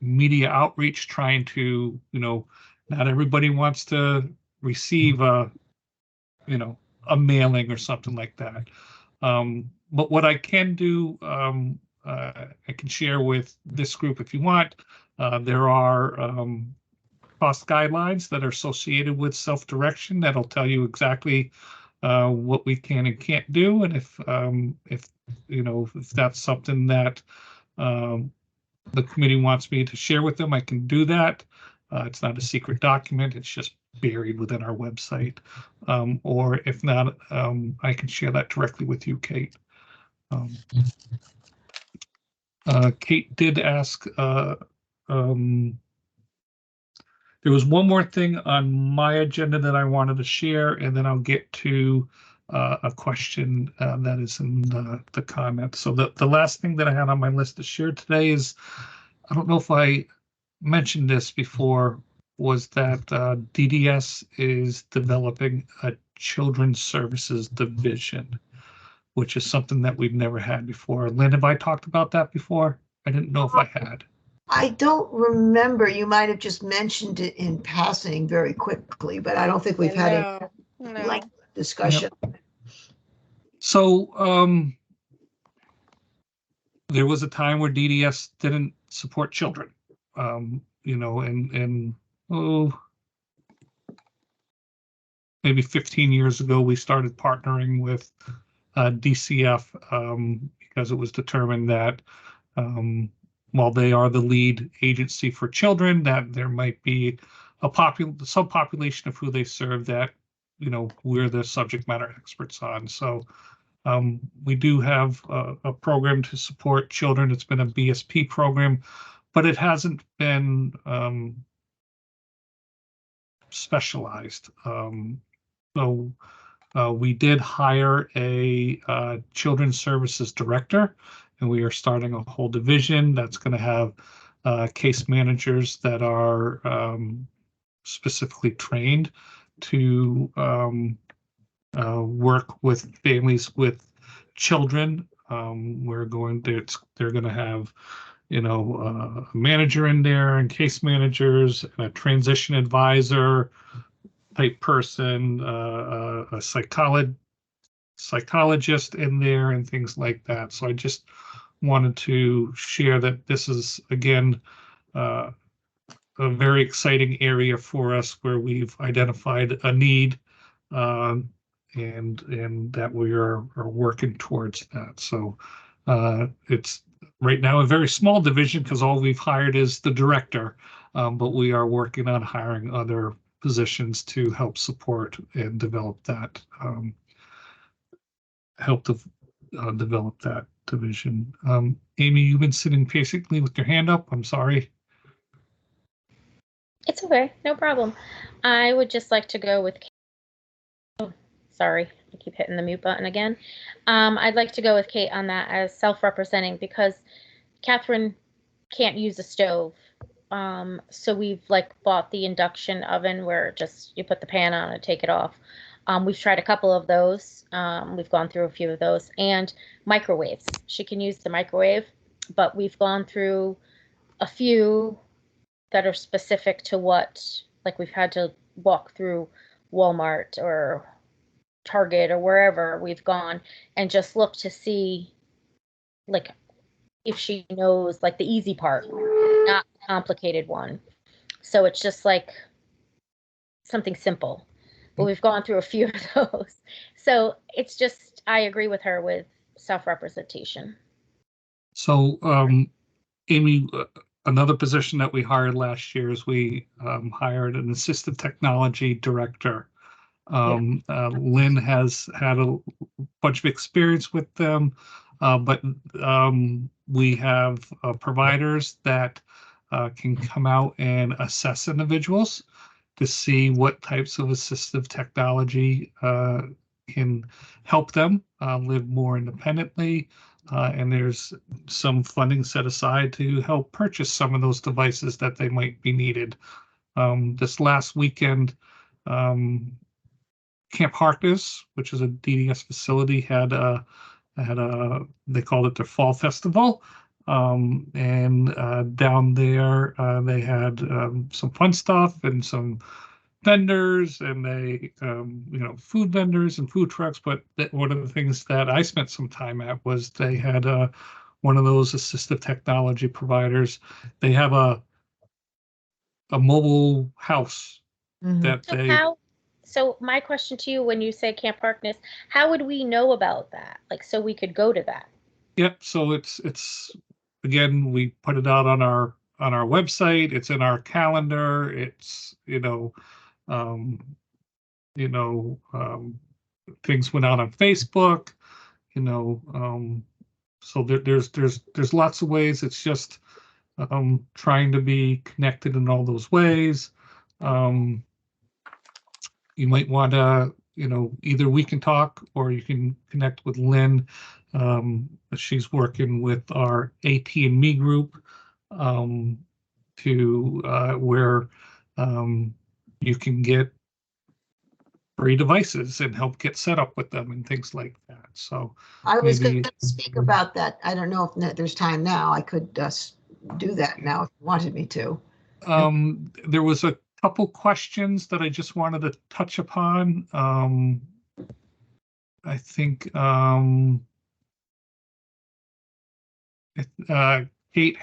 media outreach, trying to, not everybody wants to receive a mailing or something like that. But what I can do, I can share with this group if you want. There are cost guidelines that are associated with self-direction that'll tell you exactly what we can and can't do, and if that's something that the committee wants me to share with them, I can do that. It's not a secret document, it's just buried within our website. Or if not, I can share that directly with you, Kate. Kate did ask, there was one more thing on my agenda that I wanted to share, and then I'll get to a question that is in the comments. So the last thing that I had on my list to share today is, I don't know if I mentioned this before, was that DDS is developing a children's services division, which is something that we've never had before. Lynn, have I talked about that before? I didn't know if I had. I don't remember. You might have just mentioned it in passing very quickly, but I don't think we've had a like discussion. Yep. So there was a time where DDS didn't support children, and maybe 15 years ago, we started partnering with DCF because it was determined that while they are the lead agency for children, that there might be a subpopulation of who they serve that, we're the subject matter experts on. So We do have a program to support children. It's been a BSP program, but it hasn't been specialized. So we did hire a children's services director, and we are starting a whole division that's going to have case managers that are specifically trained to work with families with children. They're going to have, you know, a manager in there and case managers, and a transition advisor type person, a psychologist in there, and things like that. So I just wanted to share that this is, again, a very exciting area for us where we've identified a need, and that we are working towards that. So it's right now a very small division because all we've hired is the director, but we are working on hiring other positions to help support and develop that, develop that division. Amy, you've been sitting patiently with your hand up. I'm sorry. It's okay, no problem. I would just like to go with, oh, sorry, I keep hitting the mute button again. I'd like to go with Kate on that as self-representing, because Catherine can't use a stove. So we've like bought the induction oven where just you put the pan on and take it off. We've tried a couple of those. We've gone through a few of those, and microwaves. She can use the microwave, but we've gone through a few that are specific to what, like we've had to walk through Walmart or Target or wherever we've gone and just look to see like if she knows like the easy part, not the complicated one. So it's just like something simple, but we've gone through a few of those. So it's just, I agree with her with self-representation. So Amy, another position that we hired last year is we hired an assistive technology director. Lynn has had a bunch of experience with them, but we have providers that can come out and assess individuals to see what types of assistive technology can help them live more independently. And there's some funding set aside to help purchase some of those devices that they might be needed. This last weekend, Camp Harkness, which is a DDS facility, had they called it their fall festival. And down there, they had some fun stuff and some vendors, and they, you know, food vendors and food trucks. But one of the things that I spent some time at was they had one of those assistive technology providers. They have a mobile house that So they. So my question to you, when you say Camp Harkness, how would we know about that? Like, so we could go to that? Yep. So it's again, we put it out on our website. It's in our calendar. It's, things went out on Facebook, so there's lots of ways. It's just trying to be connected in all those ways. You might want to, either we can talk or you can connect with Lynn. She's working with our AT&Me group to where you can get free devices and help get set up with them and things like that. So I was going to speak about that. I don't know if there's time now. I could do that now if you wanted me to. There was a couple questions that I just wanted to touch upon. I think Kate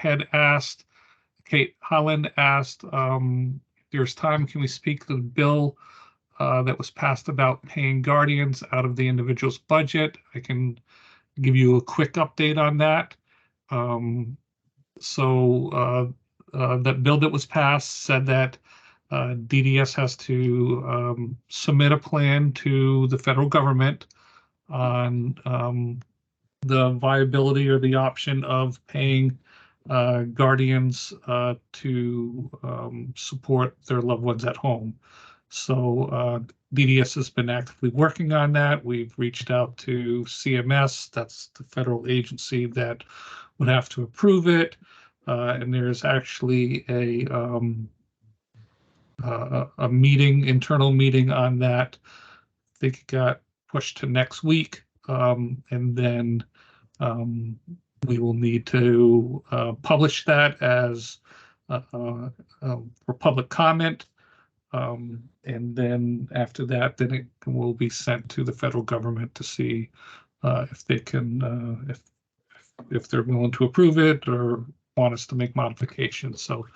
Holland asked, if there's time, can we speak to the bill that was passed about paying guardians out of the individual's budget? I can give you a quick update on that. That bill that was passed said that DDS has to submit a plan to the federal government on the viability or the option of paying guardians to support their loved ones at home. So DDS has been actively working on that. We've reached out to CMS, that's the federal agency that would have to approve it. And there's actually a meeting, internal meeting on that. I think it got pushed to next week. And then we will need to publish that as for public comment. And then after that, then it will be sent to the federal government to see if they can, if they're willing to approve it or want us to make modifications. So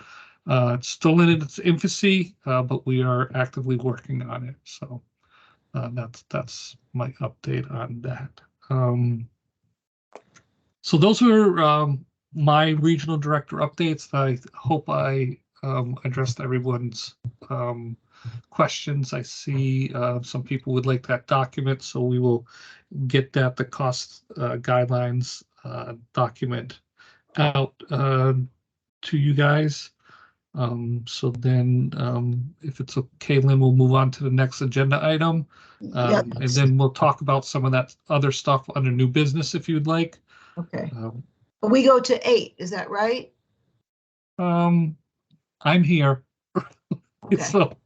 it's still in its infancy, but we are actively working on it. So that's my update on that. So those are my regional director updates. I hope I addressed everyone's questions. I see some people would like that document, so we will get that, the cost guidelines document out to you guys. So then if it's okay, Lynn, we'll move on to the next agenda item. And then we'll talk about some of that other stuff under new business if you'd like. Okay. We go to 8, is that right? I'm here. Okay. So,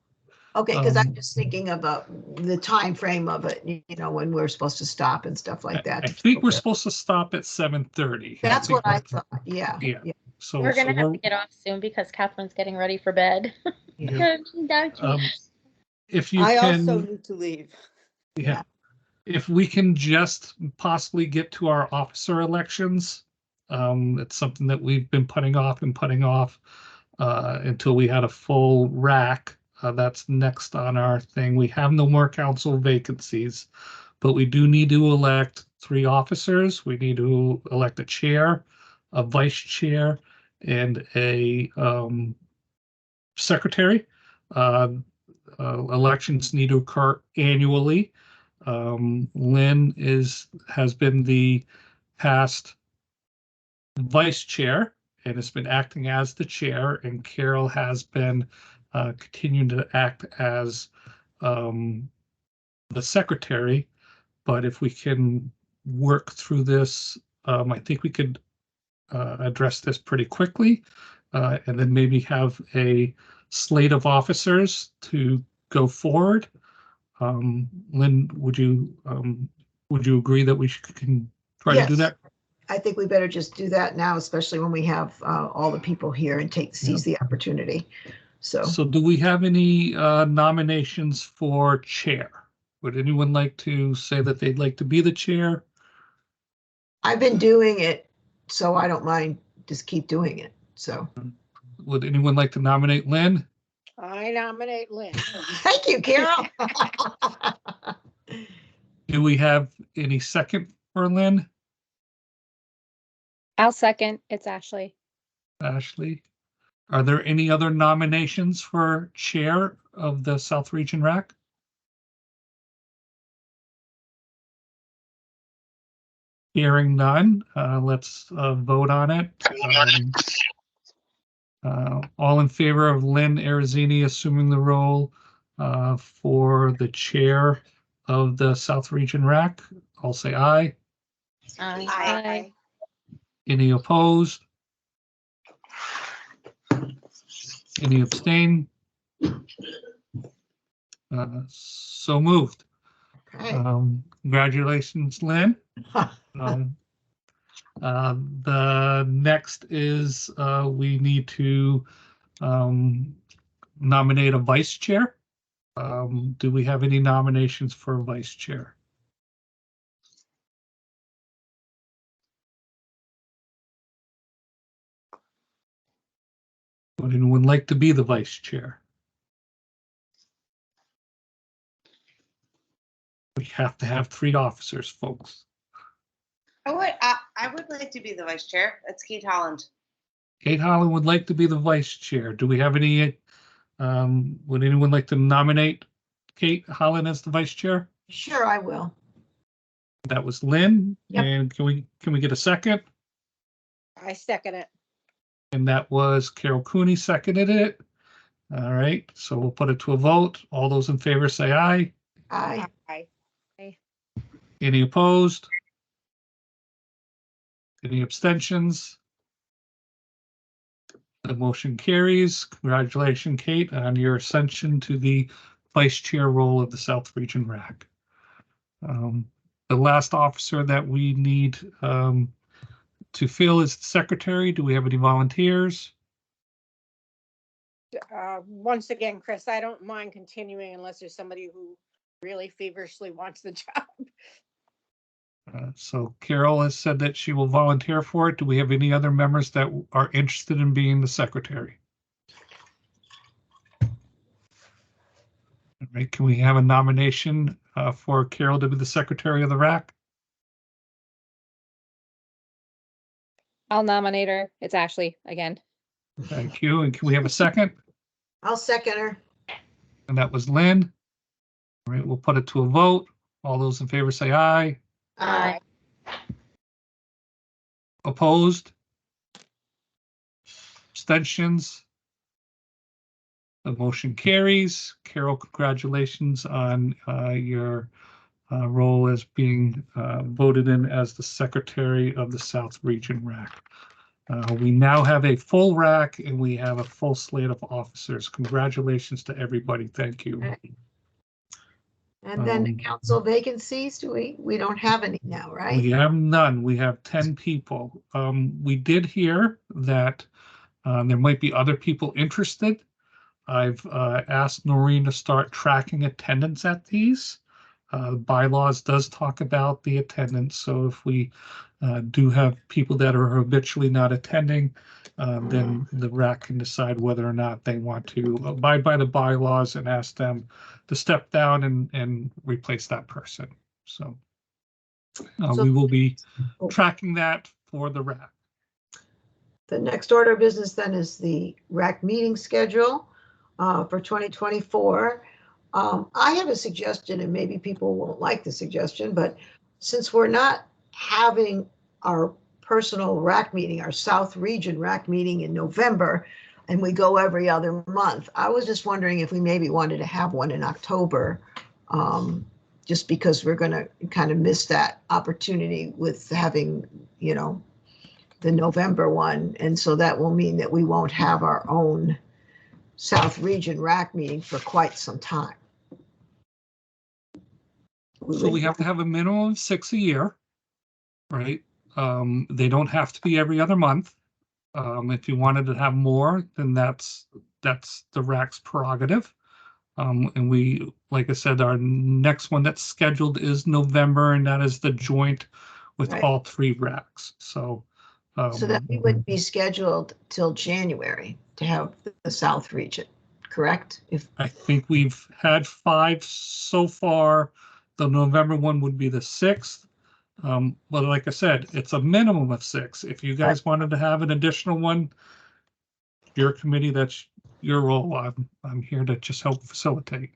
okay, because I'm just thinking about the time frame of it, you know, when we're supposed to stop and stuff like that. I think we're supposed to stop at 7:30. That's what I thought. Yeah. Yeah. So we're gonna have to get off soon because Catherine's getting ready for bed. Yeah. If you I can, also need to leave. Yeah. If we can just possibly get to our officer elections, it's something that we've been putting off until we had a full RAC. That's next on our thing. We have no more council vacancies, but we do need to elect 3 officers. We need to elect a chair, a vice chair, and a secretary. Elections need to occur annually. Lynn has been the past vice chair and has been acting as the chair, and Carol has been continuing to act as the secretary. But if we can work through this, I think we could address this pretty quickly, and then maybe have a slate of officers to go forward. Lynn, would you agree that we can try to do that? I think we better just do that now, especially when we have all the people here and seize the opportunity. So do we have any nominations for chair? Would anyone like to say that they'd like to be the chair? I've been doing it, so I don't mind. Just keep doing it. So would anyone like to nominate Lynn? I nominate Lynn. Thank you, Carol. Do we have any second for Lynn? I'll second. It's Ashley. Ashley. Are there any other nominations for chair of the South Region RAC? Hearing none, let's vote on it. All in favor of Lynn Arizini assuming the role for the chair of the South Region RAC, I'll say aye. Aye. Aye. Any opposed? Any abstain? So moved. Okay. Congratulations, Lynn. The next is we need to nominate a vice chair. Do we have any nominations for vice chair? Would anyone like to be the vice chair? We have to have 3 officers, folks. I would like to be the vice chair. That's Kate Holland. Kate Holland would like to be the vice chair. Do we have any, would anyone like to nominate Kate Holland as the vice chair? Sure, I will. That was Lynn. Yep. And can we get a second? I second it. And that was Carol Cooney seconded it. All right, so we'll put it to a vote. All those in favor say aye. Aye. Aye. Any opposed? Any abstentions? The motion carries. Congratulations, Kate, on your ascension to the vice chair role of the South Region RAC. The last officer that we need to fill is the secretary. Do we have any volunteers? Once again, Chris, I don't mind continuing unless there's somebody who really feverishly wants the job. So Carol has said that she will volunteer for it. Do we have any other members that are interested in being the secretary? All right, can we have a nomination for Carol to be the secretary of the RAC? I'll nominate her. It's Ashley again. Thank you. And can we have a second? I'll second her. And that was Lynn. All right, we'll put it to a vote. All those in favor say aye. Aye. Opposed? Abstentions? The motion carries. Carol, congratulations on your role as being voted in as the Secretary of the South Region RAC. We now have a full RAC and we have a full slate of officers. Congratulations to everybody. Thank you. And then council vacancies, we don't have any now, right? We have none. We have 10 people. We did hear that there might be other people interested. I've asked Noreen to start tracking attendance at these. Bylaws does talk about the attendance, so if we do have people that are habitually not attending, then the RAC can decide whether or not they want to abide by the bylaws and ask them to step down and replace that person. So we will be tracking that for the RAC. The next order of business then is the RAC meeting schedule for 2024. I have a suggestion, and maybe people won't like the suggestion, but since we're not having our personal RAC meeting, our South Region RAC meeting in November, and we go every other month, I was just wondering if we maybe wanted to have one in October, just because we're going to kind of miss that opportunity with having, you know, the November one. And so that will mean that we won't have our own South Region RAC meeting for quite some time. So we have to have a minimum of 6 a year, right? They don't have to be every other month. If you wanted to have more, then that's the RAC's prerogative. And we, like I said, our next one that's scheduled is November, and that is the joint with all 3 RACs. So that we would be scheduled till January to have the South Region, correct? I think we've had 5 so far. The November one would be the 6th. But like I said, it's a minimum of 6. If you guys wanted to have an additional one, your committee, that's your role. I'm here to just help facilitate.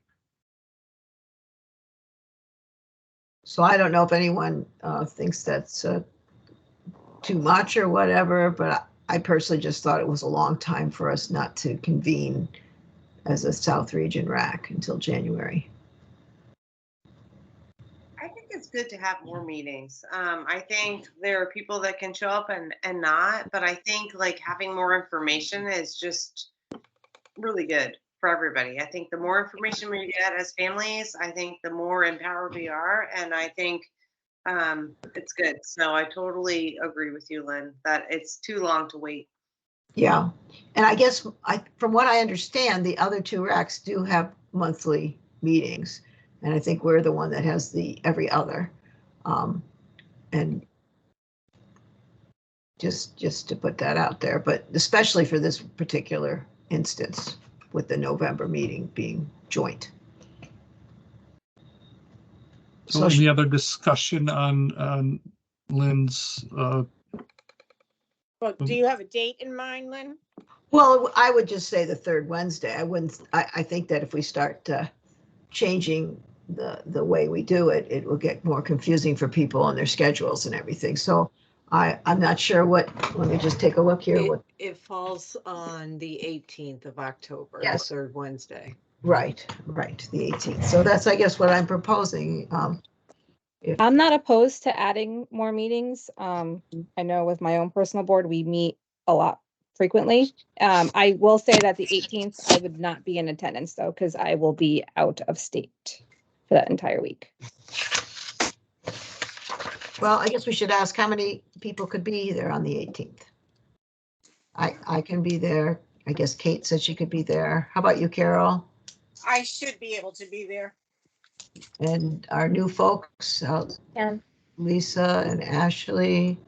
So I don't know if anyone thinks that's too much or whatever, but I personally just thought it was a long time for us not to convene as a South Region RAC until January. I think it's good to have more meetings. I think there are people that can show up and not, but I think like having more information is just really good for everybody. I think the more information we get as families, I think the more empowered we are, and I think it's good. So I totally agree with you, Lynn, that it's too long to wait. Yeah, and I guess from what I understand, the other 2 RACs do have monthly meetings, and I think we're the one that has the every other. And just to put that out there, but especially for this particular instance with the November meeting being joint. So any other discussion on Lynn's? Well, do you have a date in mind, Lynn? Well, I would just say the 3rd Wednesday. I wouldn't. I think that if we start changing the way we do it, it will get more confusing for people on their schedules and everything. So I'm not sure what, let me just take a look here. What, It falls on the 18th of October, the Yes. third Wednesday. right, the 18th. So that's, I guess, what I'm proposing. I'm not opposed to adding more meetings. I know with my own personal board, we meet a lot frequently. I will say that the 18th, I would not be in attendance though, because I will be out of state for that entire week. Well, I guess we should ask how many people could be there on the 18th. I can be there. I guess Kate said she could be there. How about you, Carol? I should be able to be there. And our new folks, Lisa and Ashley.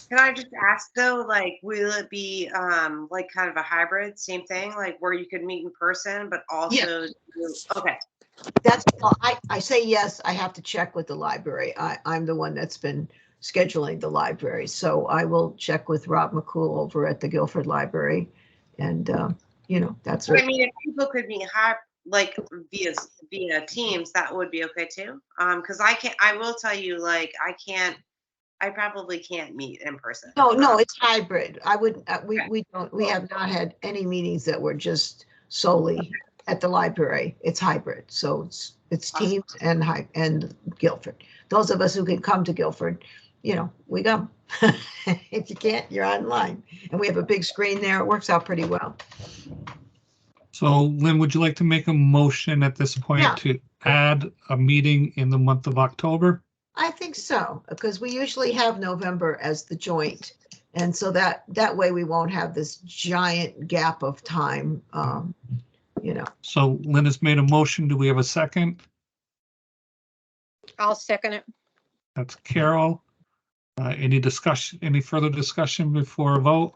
Can I just ask though, like, will it be like kind of a hybrid, same thing, like where you could meet in person, but also okay. That's, I say yes, I have to check with the library. I'm the one that's been scheduling the library. So I will check with Rob McCool over at the Guilford Library. And, you know, that's right. I mean, if people could meet like via Teams, that would be okay too. Because I will tell you, like, I probably can't meet in person. No, it's hybrid. I would, we have not had any meetings that were just solely at the library. It's hybrid. So it's Teams and Guilford. Those of us who can come to Guilford, you know, we go. If you can't, you're online. And we have a big screen there. It works out pretty well. So Lynn, would you like to make a motion at this point to add a meeting in the month of October? I think so, because we usually have November as the joint. And so that way we won't have this giant gap of time, you know. So Lynn has made a motion. Do we have a second? I'll second it. That's Carol. Any further discussion before a vote?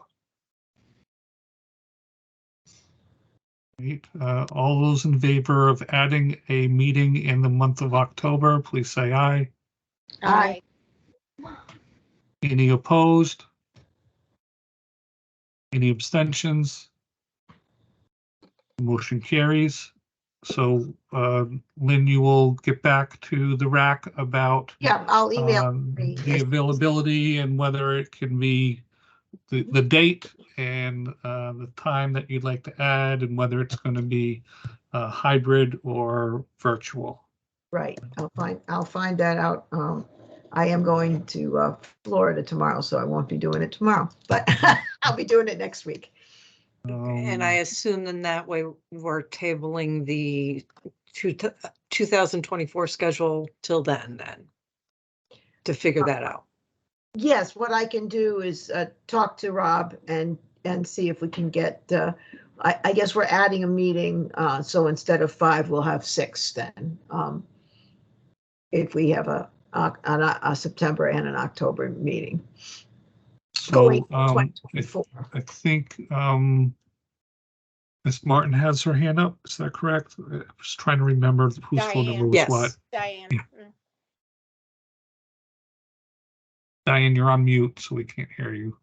Great. All those in favor of adding a meeting in the month of October, please say aye. Aye. Any opposed? Any abstentions? Motion carries. So Lynn, you will get back to the RAC about I'll email the availability and whether it can be the date and the time that you'd like to add and whether it's going to be hybrid or virtual. Right. I'll find that out. I am going to Florida tomorrow, so I won't be doing it tomorrow, but I'll be doing it next week. And I assume then that way we're tabling the 2024 schedule till then to figure that out. Yes, what I can do is talk to Rob and see if we can get, I guess we're adding a meeting. So instead of 5, we'll have 6 then. If we have a September and an October meeting. So I think Ms. Martin has her hand up. Is that correct? I was trying to remember whose phone number was what. Diane. Yeah. Diane, you're on mute, so we can't hear you.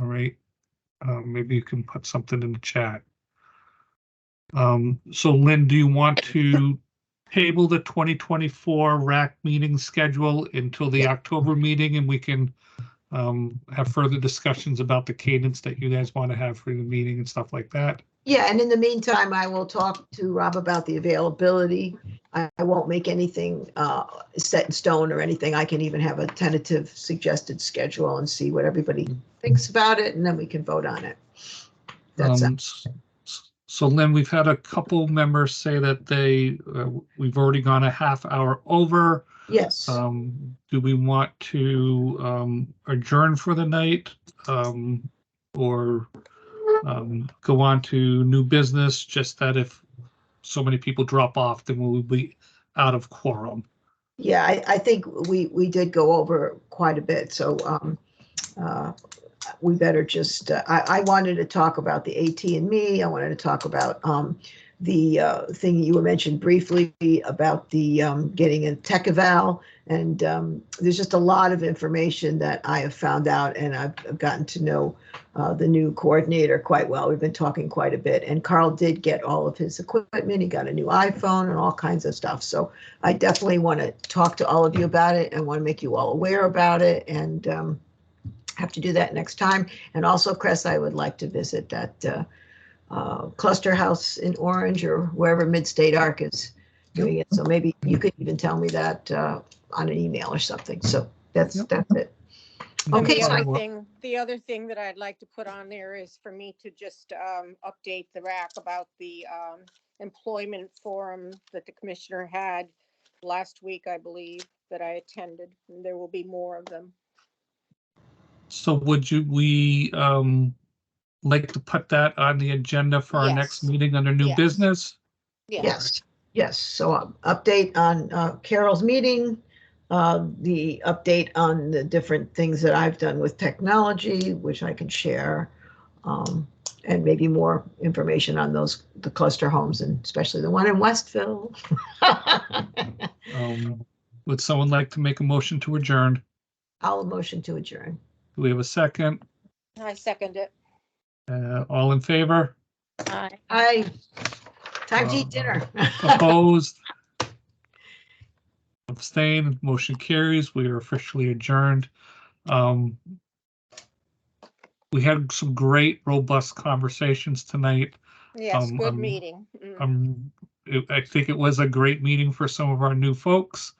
All right. Maybe you can put something in the chat. So Lynn, do you want to table the 2024 RAC meeting schedule until the October meeting and we can have further discussions about the cadence that you guys want to have for the meeting and stuff like that? Yeah, and in the meantime, I will talk to Rob about the availability. I won't make anything set in stone or anything. I can even have a tentative suggested schedule and see what everybody thinks about it, and then we can vote on it. So Lynn, we've had a couple members say that we've already gone a half hour over. Yes. Do we want to adjourn for the night or go on to new business? Just that if so many people drop off, then we'll be out of quorum. Yeah, I think we did go over quite a bit. So we better just, I wanted to talk about the AT&Me. I wanted to talk about thing you mentioned briefly about the getting a tech eval. And there's just a lot of information that I have found out, and I've gotten to know the new coordinator quite well. We've been talking quite a bit, and Carl did get all of his equipment. He got a new iPhone and all kinds of stuff. So I definitely want to talk to all of you about it and want to make you all aware about it, and have to do that next time. And also, Chris, I would like to visit that cluster house in Orange or wherever Mid-State Arc is doing it. So maybe you could even tell me that on an email or something. So that's it. Okay. The other thing that I'd like to put on there is for me to just update the RAC about the employment forum that the commissioner had last week, I believe, that I attended. And there will be more of them. So would we like to put that on the agenda for our next meeting under new business? Yes. So update on Carol's meeting, the update on the different things that I've done with technology, which I can share, and maybe more information on the cluster homes, and especially the one in Westville. Would someone like to make a motion to adjourn? I'll motion to adjourn. Do we have a second? I second it. All in favor? Aye. Time to eat dinner. Opposed? Abstained? Motion carries. We are officially adjourned. We had some great, robust conversations tonight. Yes, good meeting. I think it was a great meeting for some of our new folks.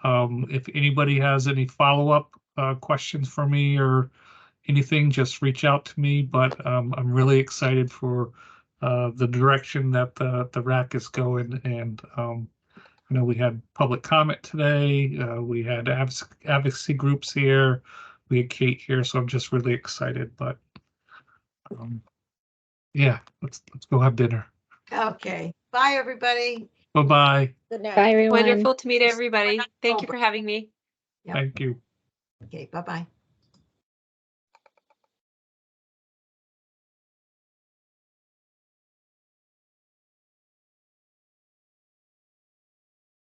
If anybody has any follow-up questions for me or anything, just reach out to me. But I'm really excited for the direction that the RAC is going. And I know we had public comment today. We had advocacy groups here. We had Kate here, so I'm just really excited. But yeah, let's go have dinner. Okay. Bye, everybody. Bye-bye. Good night. Bye, everyone. Wonderful to meet everybody. Thank you for having me. Yep. Thank you. Okay. Bye-bye.